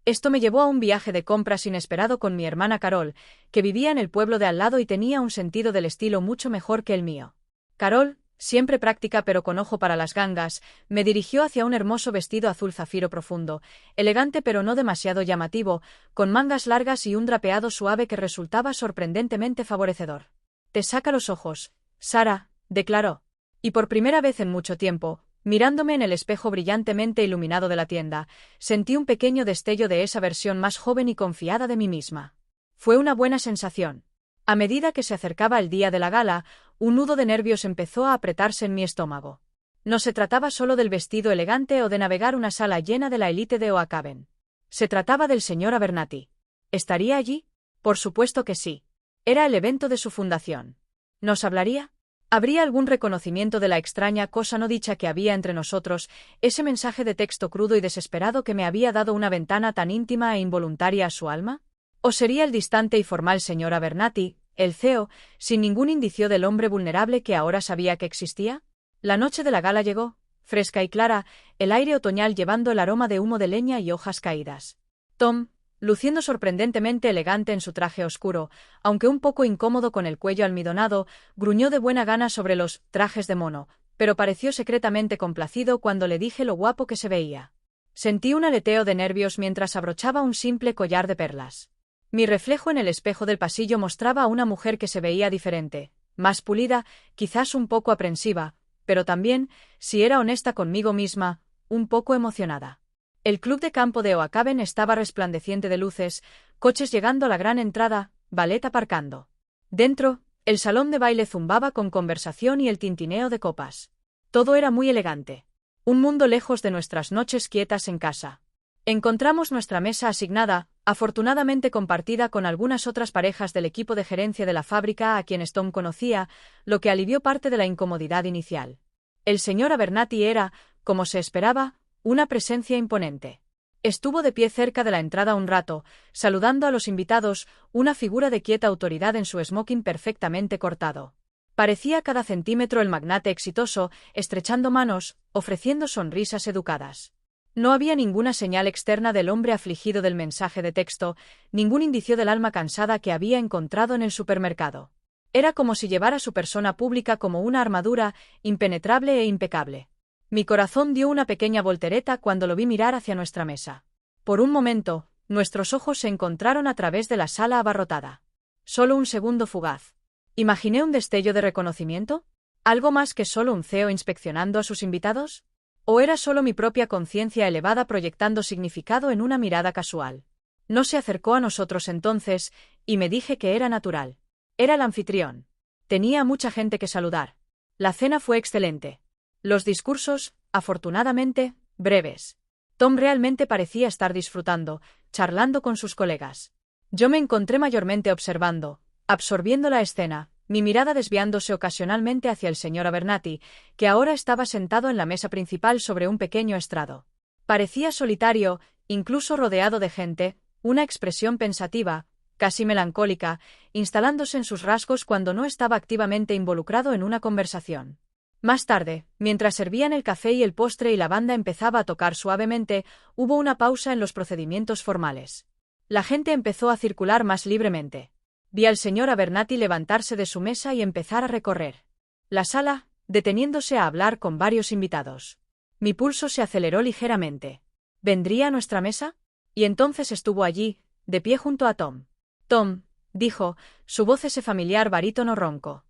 Esto me llevó a un viaje de compras inesperado con mi hermana Carol, que vivía en el pueblo de al lado y tenía un sentido del estilo mucho mejor que el mío. Carol, siempre práctica pero con ojo para las gangas, me dirigió hacia un hermoso vestido azul zafiro profundo, elegante pero no demasiado llamativo, con mangas largas y un drapeado suave que resultaba sorprendentemente favorecedor. «Te saca los ojos, Sara», declaró. Y por primera vez en mucho tiempo, mirándome en el espejo brillantemente iluminado de la tienda, sentí un pequeño destello de esa versión más joven y confiada de mí misma. Fue una buena sensación. A medida que se acercaba el día de la gala, un nudo de nervios empezó a apretarse en mi estómago. No se trataba solo del vestido elegante o de navegar una sala llena de la élite de Oakhaven. Se trataba del señor Abernathy. ¿Estaría allí? Por supuesto que sí. Era el evento de su fundación. ¿Nos hablaría? ¿Habría algún reconocimiento de la extraña cosa no dicha que había entre nosotros, ese mensaje de texto crudo y desesperado que me había dado una ventana tan íntima e involuntaria a su alma? ¿O sería el distante y formal señor Abernathy, el CEO, sin ningún indicio del hombre vulnerable que ahora sabía que existía? La noche de la gala llegó, fresca y clara, el aire otoñal llevando el aroma de humo de leña y hojas caídas. Tom, luciendo sorprendentemente elegante en su traje oscuro, aunque un poco incómodo con el cuello almidonado, gruñó de buena gana sobre los trajes de mono, pero pareció secretamente complacido cuando le dije lo guapo que se veía. Sentí un aleteo de nervios mientras abrochaba un simple collar de perlas. Mi reflejo en el espejo del pasillo mostraba a una mujer que se veía diferente, más pulida, quizás un poco aprensiva, pero también, si era honesta conmigo misma, un poco emocionada. El club de campo de Oakhaven estaba resplandeciente de luces, coches llegando a la gran entrada, ballet aparcando. Dentro, el salón de baile zumbaba con conversación y el tintineo de copas. Todo era muy elegante. Un mundo lejos de nuestras noches quietas en casa. Encontramos nuestra mesa asignada, afortunadamente compartida con algunas otras parejas del equipo de gerencia de la fábrica a quienes Tom conocía, lo que alivió parte de la incomodidad inicial. El señor Abernathy era, como se esperaba, una presencia imponente. Estuvo de pie cerca de la entrada un rato, saludando a los invitados, una figura de quieta autoridad en su smoking perfectamente cortado. Parecía cada centímetro el magnate exitoso, estrechando manos, ofreciendo sonrisas educadas. No había ninguna señal externa del hombre afligido del mensaje de texto, ningún indicio del alma cansada que había encontrado en el supermercado. Era como si llevara su persona pública como una armadura, impenetrable e impecable. Mi corazón dio una pequeña voltereta cuando lo vi mirar hacia nuestra mesa. Por un momento, nuestros ojos se encontraron a través de la sala abarrotada. Solo un segundo fugaz. ¿Imaginé un destello de reconocimiento? ¿Algo más que solo un CEO inspeccionando a sus invitados? ¿O era solo mi propia conciencia elevada proyectando significado en una mirada casual? No se acercó a nosotros entonces, y me dije que era natural. Era el anfitrión. Tenía mucha gente que saludar. La cena fue excelente. Los discursos, afortunadamente, breves. Tom realmente parecía estar disfrutando, charlando con sus colegas. Yo me encontré mayormente observando, absorbiendo la escena, mi mirada desviándose ocasionalmente hacia el señor Abernathy, que ahora estaba sentado en la mesa principal sobre un pequeño estrado. Parecía solitario, incluso rodeado de gente, una expresión pensativa, casi melancólica, instalándose en sus rasgos cuando no estaba activamente involucrado en una conversación. Más tarde, mientras servían el café y el postre y la banda empezaba a tocar suavemente, hubo una pausa en los procedimientos formales. La gente empezó a circular más libremente. Vi al señor Abernathy levantarse de su mesa y empezar a recorrer la sala, deteniéndose a hablar con varios invitados. Mi pulso se aceleró ligeramente. ¿Vendría a nuestra mesa? Y entonces estuvo allí, de pie junto a Tom. Tom, dijo, su voz ese familiar barítono ronco.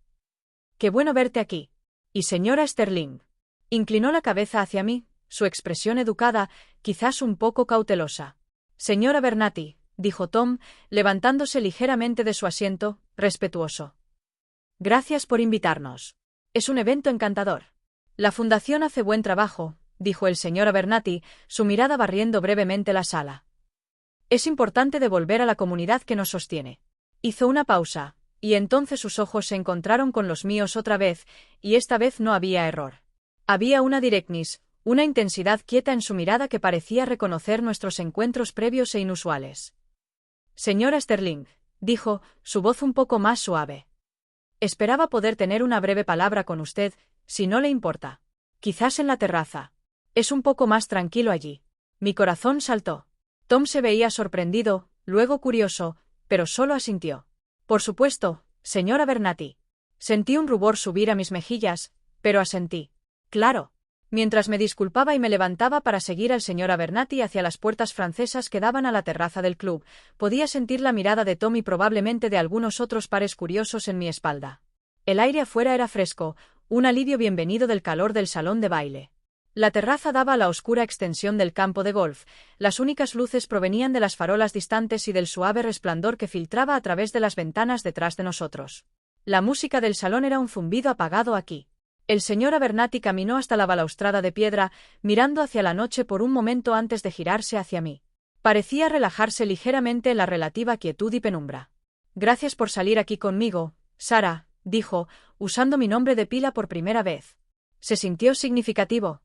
Qué bueno verte aquí. Y señora Sterling. Inclinó la cabeza hacia mí, su expresión educada, quizás un poco cautelosa. Señora Abernathy, dijo Tom, levantándose ligeramente de su asiento, respetuoso. Gracias por invitarnos. Es un evento encantador. La fundación hace buen trabajo, dijo el señor Abernathy, su mirada barriendo brevemente la sala. Es importante devolver a la comunidad que nos sostiene. Hizo una pausa, y entonces sus ojos se encontraron con los míos otra vez, y esta vez no había error. Había una directness, una intensidad quieta en su mirada que parecía reconocer nuestros encuentros previos e inusuales. Señora Sterling, dijo, su voz un poco más suave. Esperaba poder tener una breve palabra con usted, si no le importa. Quizás en la terraza. Es un poco más tranquilo allí. Mi corazón saltó. Tom se veía sorprendido, luego curioso, pero solo asintió. Por supuesto, señor Abernathy. Sentí un rubor subir a mis mejillas, pero asentí. Claro. Mientras me disculpaba y me levantaba para seguir al señor Abernathy hacia las puertas francesas que daban a la terraza del club, podía sentir la mirada de Tom y probablemente de algunos otros pares curiosos en mi espalda. El aire afuera era fresco, un alivio bienvenido del calor del salón de baile. La terraza daba a la oscura extensión del campo de golf, las únicas luces provenían de las farolas distantes y del suave resplandor que filtraba a través de las ventanas detrás de nosotros. La música del salón era un zumbido apagado aquí. El señor Abernathy caminó hasta la balaustrada de piedra, mirando hacia la noche por un momento antes de girarse hacia mí. Parecía relajarse ligeramente en la relativa quietud y penumbra. Gracias por salir aquí conmigo, Sarah, dijo, usando mi nombre de pila por primera vez. Se sintió significativo.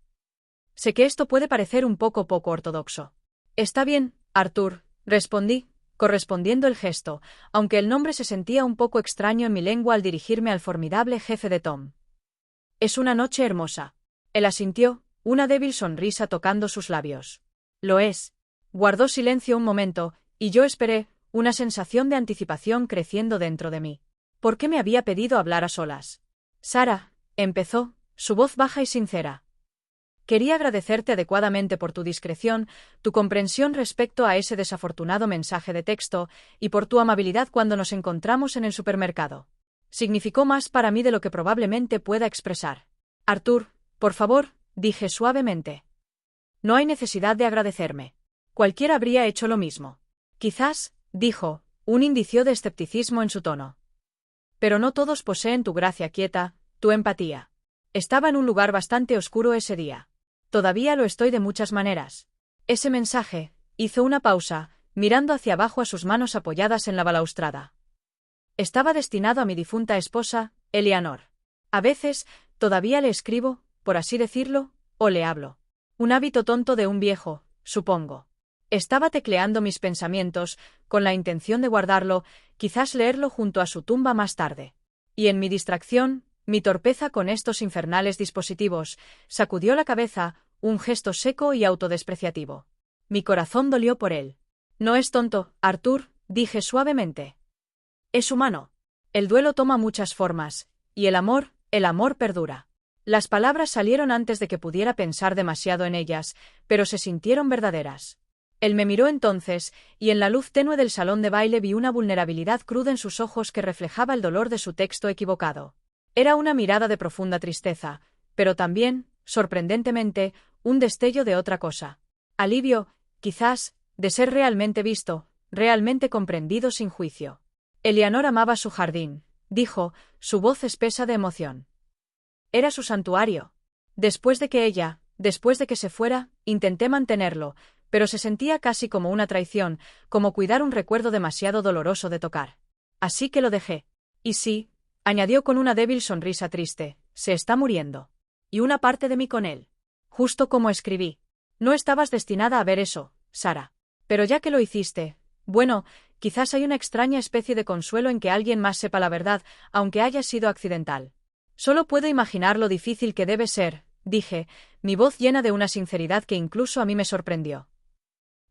Sé que esto puede parecer un poco ortodoxo. Está bien, Arthur, respondí, correspondiendo el gesto, aunque el nombre se sentía un poco extraño en mi lengua al dirigirme al formidable jefe de Tom. Es una noche hermosa. Él asintió, una débil sonrisa tocando sus labios. Lo es. Guardó silencio un momento, y yo esperé, una sensación de anticipación creciendo dentro de mí. ¿Por qué me había pedido hablar a solas? Sarah, empezó, su voz baja y sincera. Quería agradecerte adecuadamente por tu discreción, tu comprensión respecto a ese desafortunado mensaje de texto, y por tu amabilidad cuando nos encontramos en el supermercado. Significó más para mí de lo que probablemente pueda expresar. Arthur, por favor, dije suavemente. No hay necesidad de agradecerme. Cualquiera habría hecho lo mismo. Quizás, dijo, un indicio de escepticismo en su tono. Pero no todos poseen tu gracia quieta, tu empatía. Estaba en un lugar bastante oscuro ese día. Todavía lo estoy de muchas maneras. Ese mensaje, hizo una pausa, mirando hacia abajo a sus manos apoyadas en la balaustrada. Estaba destinado a mi difunta esposa, Eleanor. A veces, todavía le escribo, por así decirlo, o le hablo. Un hábito tonto de un viejo, supongo. Estaba tecleando mis pensamientos, con la intención de guardarlo, quizás leerlo junto a su tumba más tarde. Y en mi distracción, mi torpeza con estos infernales dispositivos, sacudió la cabeza, un gesto seco y autodespreciativo. Mi corazón dolió por él. No es tonto, Arthur, dije suavemente. Es humano. El duelo toma muchas formas, y el amor perdura. Las palabras salieron antes de que pudiera pensar demasiado en ellas, pero se sintieron verdaderas. Él me miró entonces, y en la luz tenue del salón de baile vi una vulnerabilidad cruda en sus ojos que reflejaba el dolor de su texto equivocado. Era una mirada de profunda tristeza, pero también, sorprendentemente, un destello de otra cosa. Alivio, quizás, de ser realmente visto, realmente comprendido sin juicio. Eleanor amaba su jardín, dijo, su voz espesa de emoción. Era su santuario. Después de que se fuera, intenté mantenerlo, pero se sentía casi como una traición, como cuidar un recuerdo demasiado doloroso de tocar. Así que lo dejé. Y sí, añadió con una débil sonrisa triste, se está muriendo. Y una parte de mí con él. Justo como escribí. No estabas destinada a ver eso, Sara. Pero ya que lo hiciste, bueno, quizás hay una extraña especie de consuelo en que alguien más sepa la verdad, aunque haya sido accidental. Solo puedo imaginar lo difícil que debe ser, dije, mi voz llena de una sinceridad que incluso a mí me sorprendió.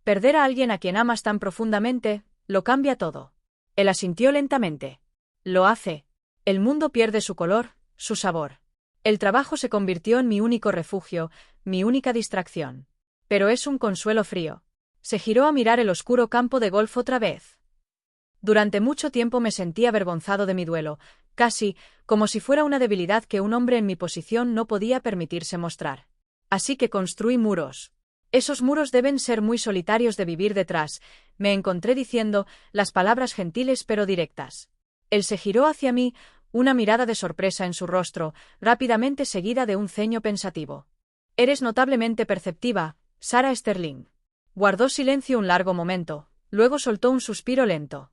Perder a alguien a quien amas tan profundamente, lo cambia todo. Él asintió lentamente. Lo hace. El mundo pierde su color, su sabor. El trabajo se convirtió en mi único refugio, mi única distracción. Pero es un consuelo frío. Se giró a mirar el oscuro campo de golf otra vez. Durante mucho tiempo me sentí avergonzado de mi duelo, casi como si fuera una debilidad que un hombre en mi posición no podía permitirse mostrar. Así que construí muros. Esos muros deben ser muy solitarios de vivir detrás, me encontré diciendo las palabras gentiles pero directas. Él se giró hacia mí, una mirada de sorpresa en su rostro, rápidamente seguida de un ceño pensativo. Eres notablemente perceptiva, Sara Sterling. Guardó silencio un largo momento, luego soltó un suspiro lento.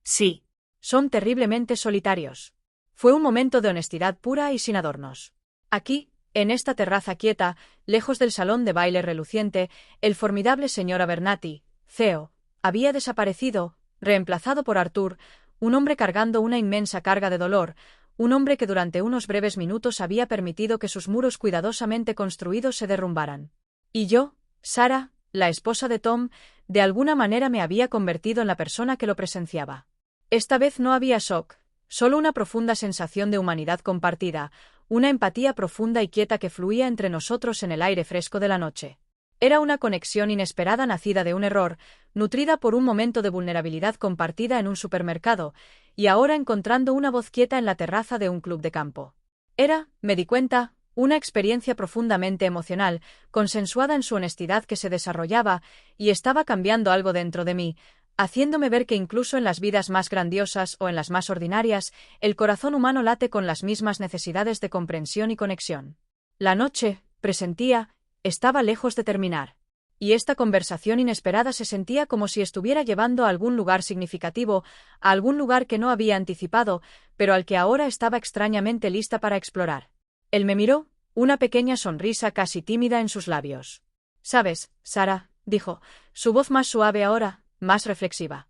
Sí. Son terriblemente solitarios. Fue un momento de honestidad pura y sin adornos. Aquí, en esta terraza quieta, lejos del salón de baile reluciente, el formidable señor Abernathy, CEO, había desaparecido, reemplazado por Arthur, un hombre cargando una inmensa carga de dolor, un hombre que durante unos breves minutos había permitido que sus muros cuidadosamente construidos se derrumbaran. Y yo, Sara, la esposa de Tom, de alguna manera me había convertido en la persona que lo presenciaba. Esta vez no había shock, solo una profunda sensación de humanidad compartida, una empatía profunda y quieta que fluía entre nosotros en el aire fresco de la noche. Era una conexión inesperada nacida de un error, nutrida por un momento de vulnerabilidad compartida en un supermercado, y ahora encontrando una voz quieta en la terraza de un club de campo. Era, me di cuenta, una experiencia profundamente emocional, consensuada en su honestidad que se desarrollaba, y estaba cambiando algo dentro de mí, haciéndome ver que incluso en las vidas más grandiosas o en las más ordinarias, el corazón humano late con las mismas necesidades de comprensión y conexión. La noche, presentía, estaba lejos de terminar. Y esta conversación inesperada se sentía como si estuviera llevando a algún lugar significativo, a algún lugar que no había anticipado, pero al que ahora estaba extrañamente lista para explorar. Él me miró, una pequeña sonrisa casi tímida en sus labios. «Sabes, Sara», dijo, su voz más suave ahora, más reflexiva.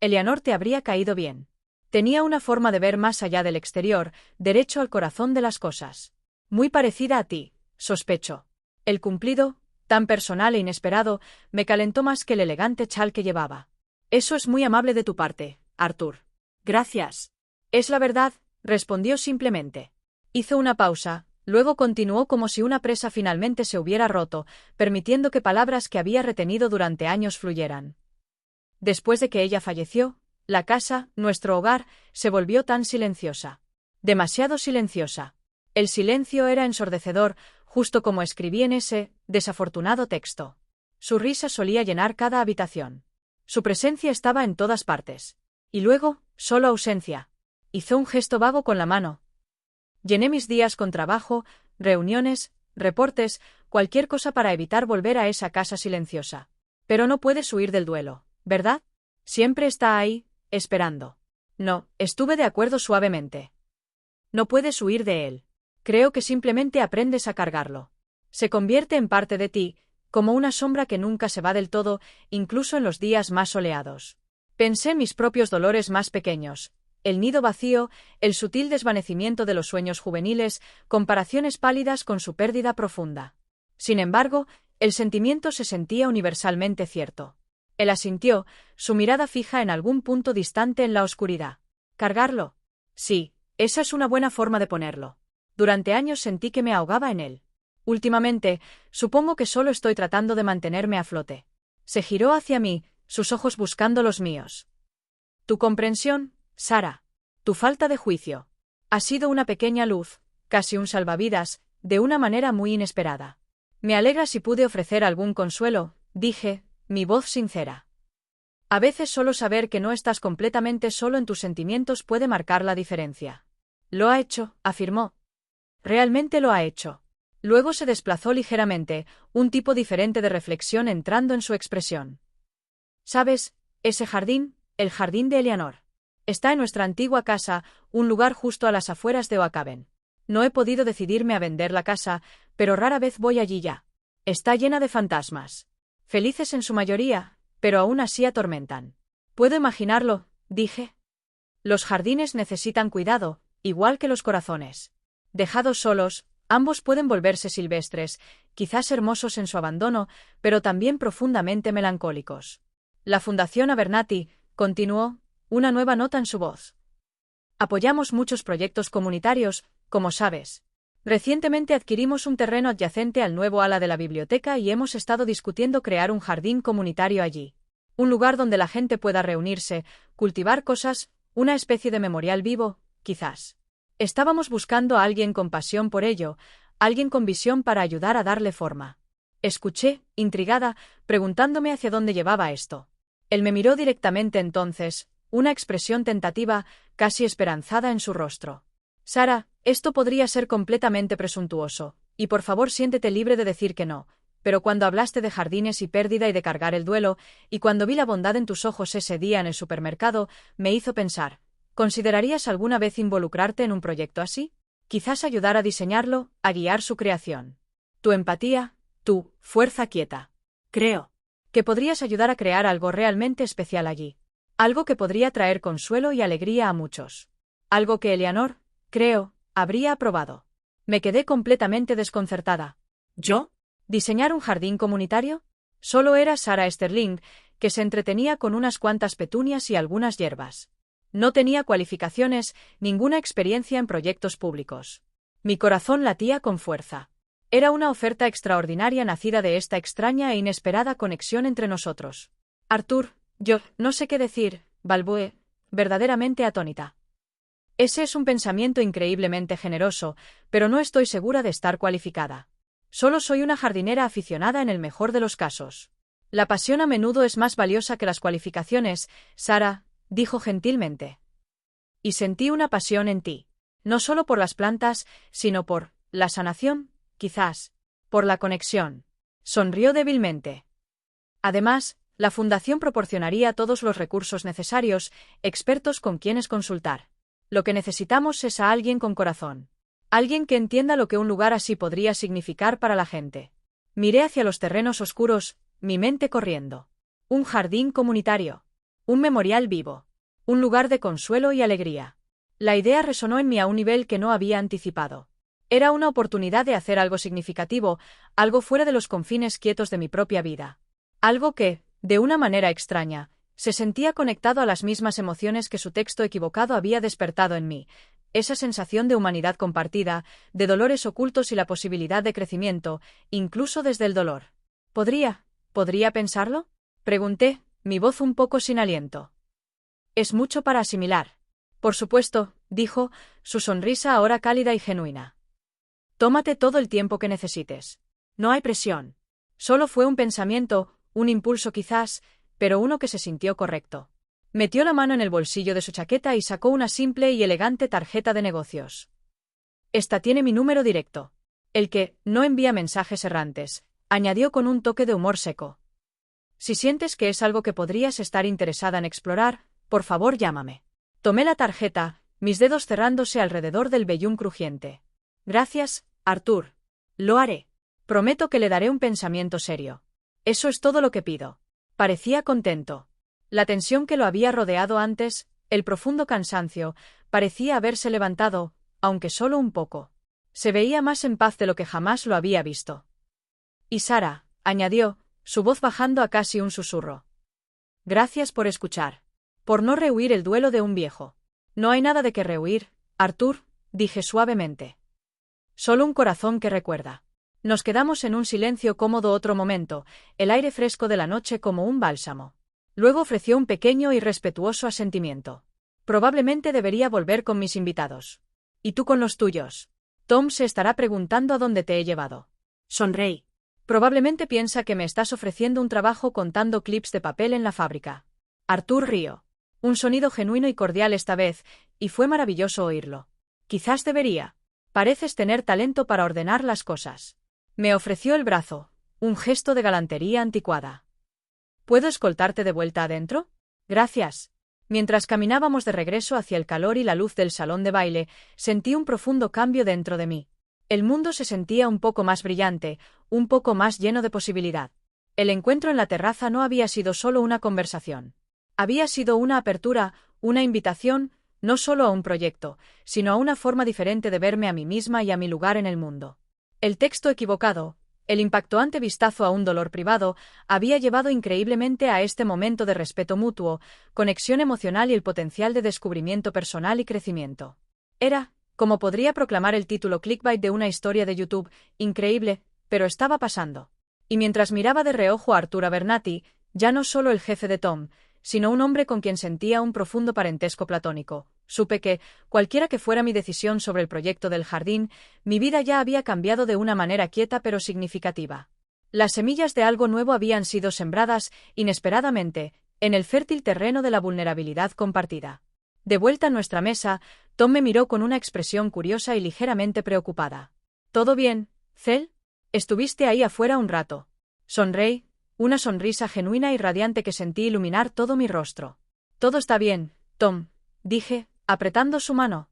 Eleanor te habría caído bien. Tenía una forma de ver más allá del exterior, derecho al corazón de las cosas. Muy parecida a ti, sospecho. El cumplido, tan personal e inesperado, me calentó más que el elegante chal que llevaba. Eso es muy amable de tu parte, Arthur. Gracias. Es la verdad, respondió simplemente. Hizo una pausa, luego continuó como si una presa finalmente se hubiera roto, permitiendo que palabras que había retenido durante años fluyeran. Después de que ella falleció, la casa, nuestro hogar, se volvió tan silenciosa. Demasiado silenciosa. El silencio era ensordecedor, justo como escribí en ese desafortunado texto. Su risa solía llenar cada habitación. Su presencia estaba en todas partes. Y luego, solo ausencia. Hizo un gesto vago con la mano. Llené mis días con trabajo, reuniones, reportes, cualquier cosa para evitar volver a esa casa silenciosa. Pero no puedes huir del duelo, ¿verdad? Siempre está ahí, esperando. No, estuve de acuerdo suavemente. No puedes huir de él. Creo que simplemente aprendes a cargarlo. Se convierte en parte de ti, como una sombra que nunca se va del todo, incluso en los días más soleados. Pensé en mis propios dolores más pequeños. El nido vacío, el sutil desvanecimiento de los sueños juveniles, comparaciones pálidas con su pérdida profunda. Sin embargo, el sentimiento se sentía universalmente cierto. Él asintió, su mirada fija en algún punto distante en la oscuridad. ¿Cargarlo? Sí, esa es una buena forma de ponerlo. Durante años sentí que me ahogaba en él. Últimamente, supongo que solo estoy tratando de mantenerme a flote. Se giró hacia mí, sus ojos buscando los míos. Tu comprensión, Sara. Tu falta de juicio. Ha sido una pequeña luz, casi un salvavidas, de una manera muy inesperada. Me alegra si pude ofrecer algún consuelo, dije, mi voz sincera. A veces solo saber que no estás completamente solo en tus sentimientos puede marcar la diferencia. Lo ha hecho, afirmó. Realmente lo ha hecho. Luego se desplazó ligeramente, un tipo diferente de reflexión entrando en su expresión. ¿Sabes, ese jardín, el jardín de Eleanor? Está en nuestra antigua casa, un lugar justo a las afueras de Oakhaven. No he podido decidirme a vender la casa, pero rara vez voy allí ya. Está llena de fantasmas. Felices en su mayoría, pero aún así atormentan. Puedo imaginarlo, dije. Los jardines necesitan cuidado, igual que los corazones. Dejados solos, ambos pueden volverse silvestres, quizás hermosos en su abandono, pero también profundamente melancólicos. La Fundación Abernathy, continuó, una nueva nota en su voz. Apoyamos muchos proyectos comunitarios, como sabes. Recientemente adquirimos un terreno adyacente al nuevo ala de la biblioteca y hemos estado discutiendo crear un jardín comunitario allí. Un lugar donde la gente pueda reunirse, cultivar cosas, una especie de memorial vivo, quizás. Estábamos buscando a alguien con pasión por ello, alguien con visión para ayudar a darle forma. Escuché, intrigada, preguntándome hacia dónde llevaba esto. Él me miró directamente entonces, una expresión tentativa, casi esperanzada en su rostro. Sara, esto podría ser completamente presuntuoso, y por favor siéntete libre de decir que no, pero cuando hablaste de jardines y pérdida y de cargar el duelo, y cuando vi la bondad en tus ojos ese día en el supermercado, me hizo pensar, ¿considerarías alguna vez involucrarte en un proyecto así? Quizás ayudar a diseñarlo, a guiar su creación. Tu empatía, tu fuerza quieta. Creo que podrías ayudar a crear algo realmente especial allí. Algo que podría traer consuelo y alegría a muchos. Algo que Eleanor, creo, habría aprobado. Me quedé completamente desconcertada. ¿Yo? ¿Diseñar un jardín comunitario? Solo era Sarah Sterling, que se entretenía con unas cuantas petunias y algunas hierbas. No tenía cualificaciones, ninguna experiencia en proyectos públicos. Mi corazón latía con fuerza. Era una oferta extraordinaria nacida de esta extraña e inesperada conexión entre nosotros. Arthur, yo no sé qué decir, balbué, verdaderamente atónita. Ese es un pensamiento increíblemente generoso, pero no estoy segura de estar cualificada. Solo soy una jardinera aficionada en el mejor de los casos. La pasión a menudo es más valiosa que las cualificaciones, Sarah, dijo gentilmente. Y sentí una pasión en ti. No solo por las plantas, sino por la sanación, quizás, por la conexión. Sonrió débilmente. Además, la fundación proporcionaría todos los recursos necesarios, expertos con quienes consultar. Lo que necesitamos es a alguien con corazón. Alguien que entienda lo que un lugar así podría significar para la gente. Miré hacia los terrenos oscuros, mi mente corriendo. Un jardín comunitario. Un memorial vivo. Un lugar de consuelo y alegría. La idea resonó en mí a un nivel que no había anticipado. Era una oportunidad de hacer algo significativo, algo fuera de los confines quietos de mi propia vida. Algo que, de una manera extraña, se sentía conectado a las mismas emociones que su texto equivocado había despertado en mí. Esa sensación de humanidad compartida, de dolores ocultos y la posibilidad de crecimiento, incluso desde el dolor. ¿Podría pensarlo? Pregunté, mi voz un poco sin aliento. Es mucho para asimilar. Por supuesto, dijo, su sonrisa ahora cálida y genuina. Tómate todo el tiempo que necesites. No hay presión. Solo fue un pensamiento, un impulso quizás, pero uno que se sintió correcto. Metió la mano en el bolsillo de su chaqueta y sacó una simple y elegante tarjeta de negocios. Esta tiene mi número directo. El que no envía mensajes errantes, añadió con un toque de humor seco. Si sientes que es algo que podrías estar interesada en explorar, por favor llámame. Tomé la tarjeta, mis dedos cerrándose alrededor del vellón crujiente. Gracias, Arthur. Lo haré. Prometo que le daré un pensamiento serio. Eso es todo lo que pido. Parecía contento. La tensión que lo había rodeado antes, el profundo cansancio, parecía haberse levantado, aunque solo un poco. Se veía más en paz de lo que jamás lo había visto. Y Sarah, añadió, su voz bajando a casi un susurro. Gracias por escuchar. Por no rehuir el duelo de un viejo. No hay nada de qué rehuir, Arthur, dije suavemente. Solo un corazón que recuerda. Nos quedamos en un silencio cómodo otro momento, el aire fresco de la noche como un bálsamo. Luego ofreció un pequeño y respetuoso asentimiento. Probablemente debería volver con mis invitados. ¿Y tú con los tuyos? Tom se estará preguntando a dónde te he llevado. Sonreí. Probablemente piensa que me estás ofreciendo un trabajo contando clips de papel en la fábrica. Arthur rió. Un sonido genuino y cordial esta vez, y fue maravilloso oírlo. Quizás debería. Pareces tener talento para ordenar las cosas. Me ofreció el brazo, un gesto de galantería anticuada. ¿Puedo escoltarte de vuelta adentro? Gracias. Mientras caminábamos de regreso hacia el calor y la luz del salón de baile, sentí un profundo cambio dentro de mí. El mundo se sentía un poco más brillante, un poco más lleno de posibilidad. El encuentro en la terraza no había sido solo una conversación. Había sido una apertura, una invitación, no solo a un proyecto, sino a una forma diferente de verme a mí misma y a mi lugar en el mundo. El texto equivocado, el impactante vistazo a un dolor privado, había llevado increíblemente a este momento de respeto mutuo, conexión emocional y el potencial de descubrimiento personal y crecimiento. Era, como podría proclamar el título clickbait de una historia de YouTube, increíble, pero estaba pasando. Y mientras miraba de reojo a Arturo Abernathy, ya no solo el jefe de Tom, sino un hombre con quien sentía un profundo parentesco platónico, supe que, cualquiera que fuera mi decisión sobre el proyecto del jardín, mi vida ya había cambiado de una manera quieta pero significativa. Las semillas de algo nuevo habían sido sembradas, inesperadamente, en el fértil terreno de la vulnerabilidad compartida. De vuelta a nuestra mesa, Tom me miró con una expresión curiosa y ligeramente preocupada. ¿Todo bien, Cel? Estuviste ahí afuera un rato. Sonreí, una sonrisa genuina y radiante que sentí iluminar todo mi rostro. Todo está bien, Tom, dije, apretando su mano.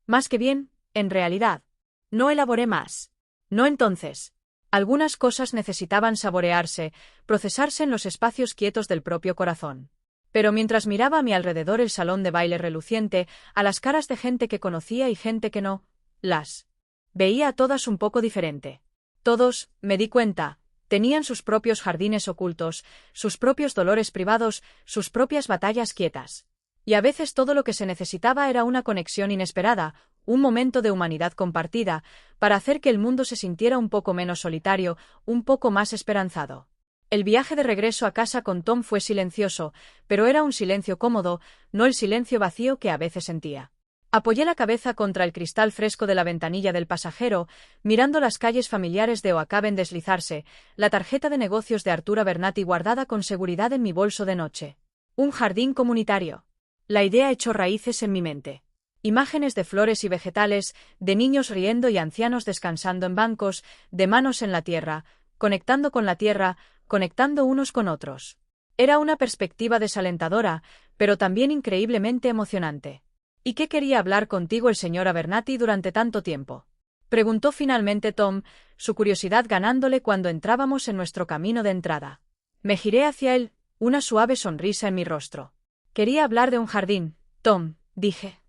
Más que bien, en realidad. No elaboré más. No entonces. Algunas cosas necesitaban saborearse, procesarse en los espacios quietos del propio corazón. Pero mientras miraba a mi alrededor el salón de baile reluciente, a las caras de gente que conocía y gente que no, las veía a todas un poco diferente. Todos, me di cuenta, tenían sus propios jardines ocultos, sus propios dolores privados, sus propias batallas quietas. Y a veces todo lo que se necesitaba era una conexión inesperada, un momento de humanidad compartida, para hacer que el mundo se sintiera un poco menos solitario, un poco más esperanzado. El viaje de regreso a casa con Tom fue silencioso, pero era un silencio cómodo, no el silencio vacío que a veces sentía. Apoyé la cabeza contra el cristal fresco de la ventanilla del pasajero, mirando las calles familiares de Oakaben deslizarse, la tarjeta de negocios de Arturo Abernathy guardada con seguridad en mi bolso de noche. Un jardín comunitario. La idea echó raíces en mi mente. Imágenes de flores y vegetales, de niños riendo y ancianos descansando en bancos, de manos en la tierra, conectando con la tierra, conectando unos con otros. Era una perspectiva desalentadora, pero también increíblemente emocionante. ¿Y qué quería hablar contigo el señor Abernathy durante tanto tiempo? Preguntó finalmente Tom, su curiosidad ganándole cuando entrábamos en nuestro camino de entrada. Me giré hacia él, una suave sonrisa en mi rostro. Quería hablar de un jardín, Tom, dije.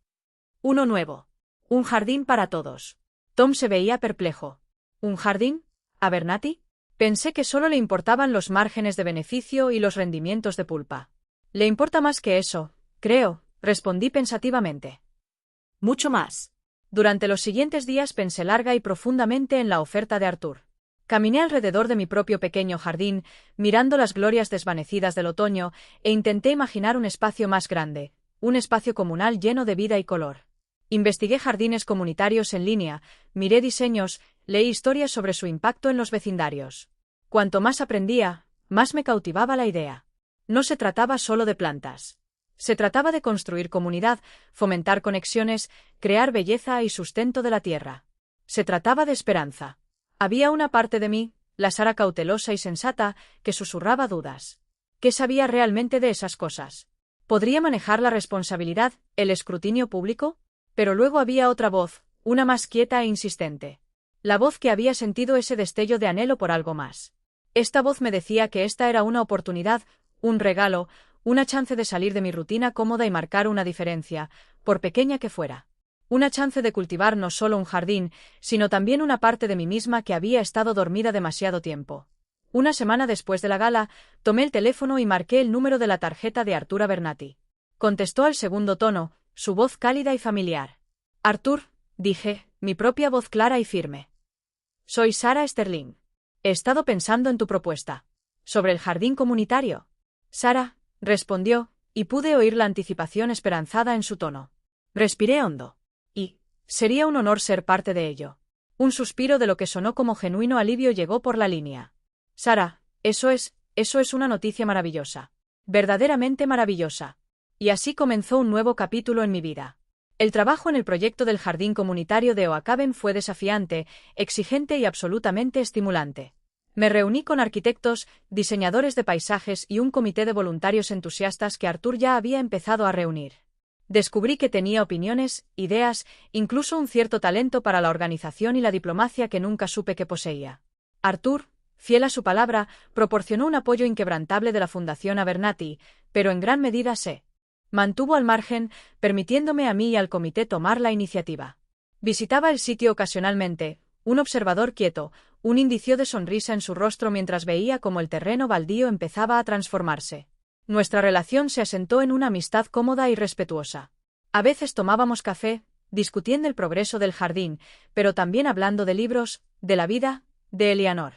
Uno nuevo. Un jardín para todos. Tom se veía perplejo. ¿Un jardín? ¿Abernathy? Pensé que solo le importaban los márgenes de beneficio y los rendimientos de pulpa. Le importa más que eso, creo, respondí pensativamente. Mucho más. Durante los siguientes días pensé larga y profundamente en la oferta de Arthur. Caminé alrededor de mi propio pequeño jardín, mirando las glorias desvanecidas del otoño, e intenté imaginar un espacio más grande, un espacio comunal lleno de vida y color. Investigué jardines comunitarios en línea, miré diseños, leí historias sobre su impacto en los vecindarios. Cuanto más aprendía, más me cautivaba la idea. No se trataba solo de plantas. Se trataba de construir comunidad, fomentar conexiones, crear belleza y sustento de la tierra. Se trataba de esperanza. Había una parte de mí, la Sara cautelosa y sensata, que susurraba dudas. ¿Qué sabía realmente de esas cosas? ¿Podría manejar la responsabilidad, el escrutinio público? Pero luego había otra voz, una más quieta e insistente. La voz que había sentido ese destello de anhelo por algo más. Esta voz me decía que esta era una oportunidad, un regalo, una chance de salir de mi rutina cómoda y marcar una diferencia, por pequeña que fuera. Una chance de cultivar no solo un jardín, sino también una parte de mí misma que había estado dormida demasiado tiempo. Una semana después de la gala, tomé el teléfono y marqué el número de la tarjeta de Arturo Abernathy. Contestó al segundo tono, su voz cálida y familiar. Arthur, dije, mi propia voz clara y firme. Soy Sarah Sterling. He estado pensando en tu propuesta. ¿Sobre el jardín comunitario? Sarah, respondió, y pude oír la anticipación esperanzada en su tono. Respiré hondo. Y sería un honor ser parte de ello. Un suspiro de lo que sonó como genuino alivio llegó por la línea. Sarah, eso es una noticia maravillosa. Verdaderamente maravillosa. Y así comenzó un nuevo capítulo en mi vida. El trabajo en el proyecto del jardín comunitario de Oakaben fue desafiante, exigente y absolutamente estimulante. Me reuní con arquitectos, diseñadores de paisajes y un comité de voluntarios entusiastas que Arthur ya había empezado a reunir. Descubrí que tenía opiniones, ideas, incluso un cierto talento para la organización y la diplomacia que nunca supe que poseía. Arthur, fiel a su palabra, proporcionó un apoyo inquebrantable de la Fundación Abernathy, pero en gran medida se mantuvo al margen, permitiéndome a mí y al comité tomar la iniciativa. Visitaba el sitio ocasionalmente, un observador quieto, un indicio de sonrisa en su rostro mientras veía cómo el terreno baldío empezaba a transformarse. Nuestra relación se asentó en una amistad cómoda y respetuosa. A veces tomábamos café, discutiendo el progreso del jardín, pero también hablando de libros, de la vida, de Eleanor.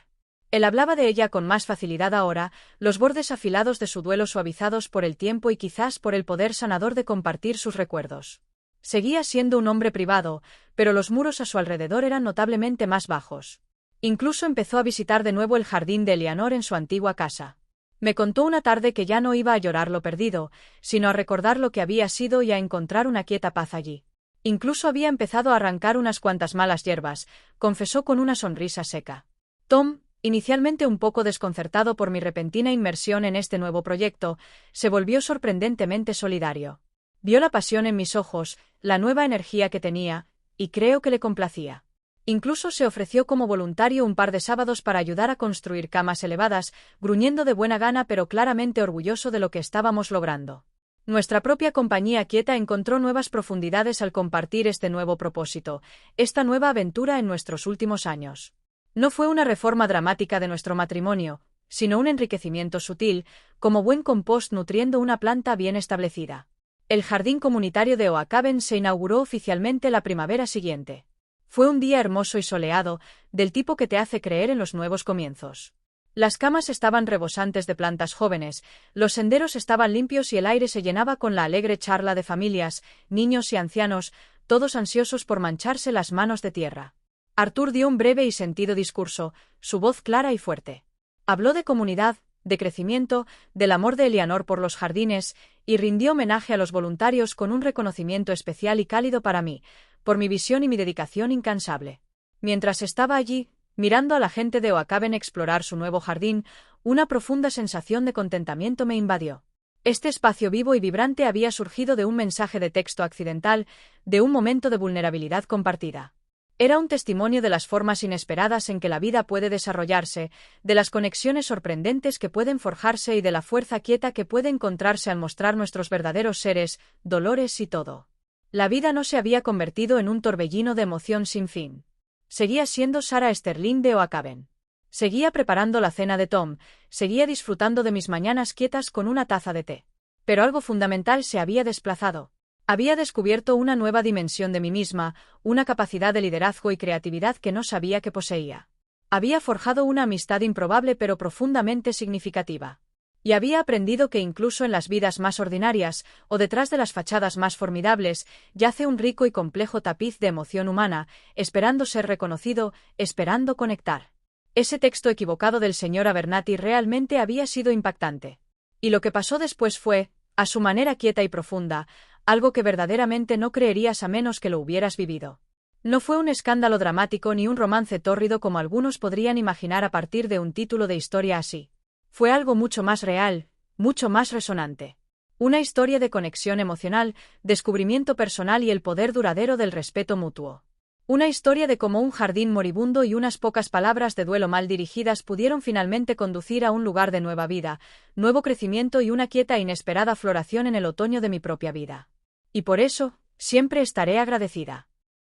Él hablaba de ella con más facilidad ahora, los bordes afilados de su duelo suavizados por el tiempo y quizás por el poder sanador de compartir sus recuerdos. Seguía siendo un hombre privado, pero los muros a su alrededor eran notablemente más bajos. Incluso empezó a visitar de nuevo el jardín de Eleanor en su antigua casa. Me contó una tarde que ya no iba a llorar lo perdido, sino a recordar lo que había sido y a encontrar una quieta paz allí. Incluso había empezado a arrancar unas cuantas malas hierbas, confesó con una sonrisa seca. Tom, inicialmente un poco desconcertado por mi repentina inmersión en este nuevo proyecto, se volvió sorprendentemente solidario. Vio la pasión en mis ojos, la nueva energía que tenía, y creo que le complacía. Incluso se ofreció como voluntario un par de sábados para ayudar a construir camas elevadas, gruñendo de buena gana pero claramente orgulloso de lo que estábamos logrando. Nuestra propia compañía quieta encontró nuevas profundidades al compartir este nuevo propósito, esta nueva aventura en nuestros últimos años. No fue una reforma dramática de nuestro matrimonio, sino un enriquecimiento sutil, como buen compost nutriendo una planta bien establecida. El jardín comunitario de Oakaben se inauguró oficialmente la primavera siguiente. Fue un día hermoso y soleado, del tipo que te hace creer en los nuevos comienzos. Las camas estaban rebosantes de plantas jóvenes, los senderos estaban limpios y el aire se llenaba con la alegre charla de familias, niños y ancianos, todos ansiosos por mancharse las manos de tierra. Arthur dio un breve y sentido discurso, su voz clara y fuerte. Habló de comunidad, de crecimiento, del amor de Eleanor por los jardines, y rindió homenaje a los voluntarios con un reconocimiento especial y cálido para mí, por mi visión y mi dedicación incansable. Mientras estaba allí, mirando a la gente de Oakaben explorar su nuevo jardín, una profunda sensación de contentamiento me invadió. Este espacio vivo y vibrante había surgido de un mensaje de texto accidental, de un momento de vulnerabilidad compartida. Era un testimonio de las formas inesperadas en que la vida puede desarrollarse, de las conexiones sorprendentes que pueden forjarse y de la fuerza quieta que puede encontrarse al mostrar nuestros verdaderos seres, dolores y todo. La vida no se había convertido en un torbellino de emoción sin fin. Seguía siendo Sarah Sterling de Oakaben. Seguía preparando la cena de Tom, seguía disfrutando de mis mañanas quietas con una taza de té. Pero algo fundamental se había desplazado. Había descubierto una nueva dimensión de mí misma, una capacidad de liderazgo y creatividad que no sabía que poseía. Había forjado una amistad improbable pero profundamente significativa. Y había aprendido que incluso en las vidas más ordinarias, o detrás de las fachadas más formidables, yace un rico y complejo tapiz de emoción humana, esperando ser reconocido, esperando conectar. Ese texto equivocado del señor Abernathy realmente había sido impactante. Y lo que pasó después fue, a su manera quieta y profunda, algo que verdaderamente no creerías a menos que lo hubieras vivido. No fue un escándalo dramático ni un romance tórrido como algunos podrían imaginar a partir de un título de historia así. Fue algo mucho más real, mucho más resonante. Una historia de conexión emocional, descubrimiento personal y el poder duradero del respeto mutuo. Una historia de cómo un jardín moribundo y unas pocas palabras de duelo mal dirigidas pudieron finalmente conducir a un lugar de nueva vida, nuevo crecimiento y una quieta e inesperada floración en el otoño de mi propia vida. Y por eso, siempre estaré agradecida.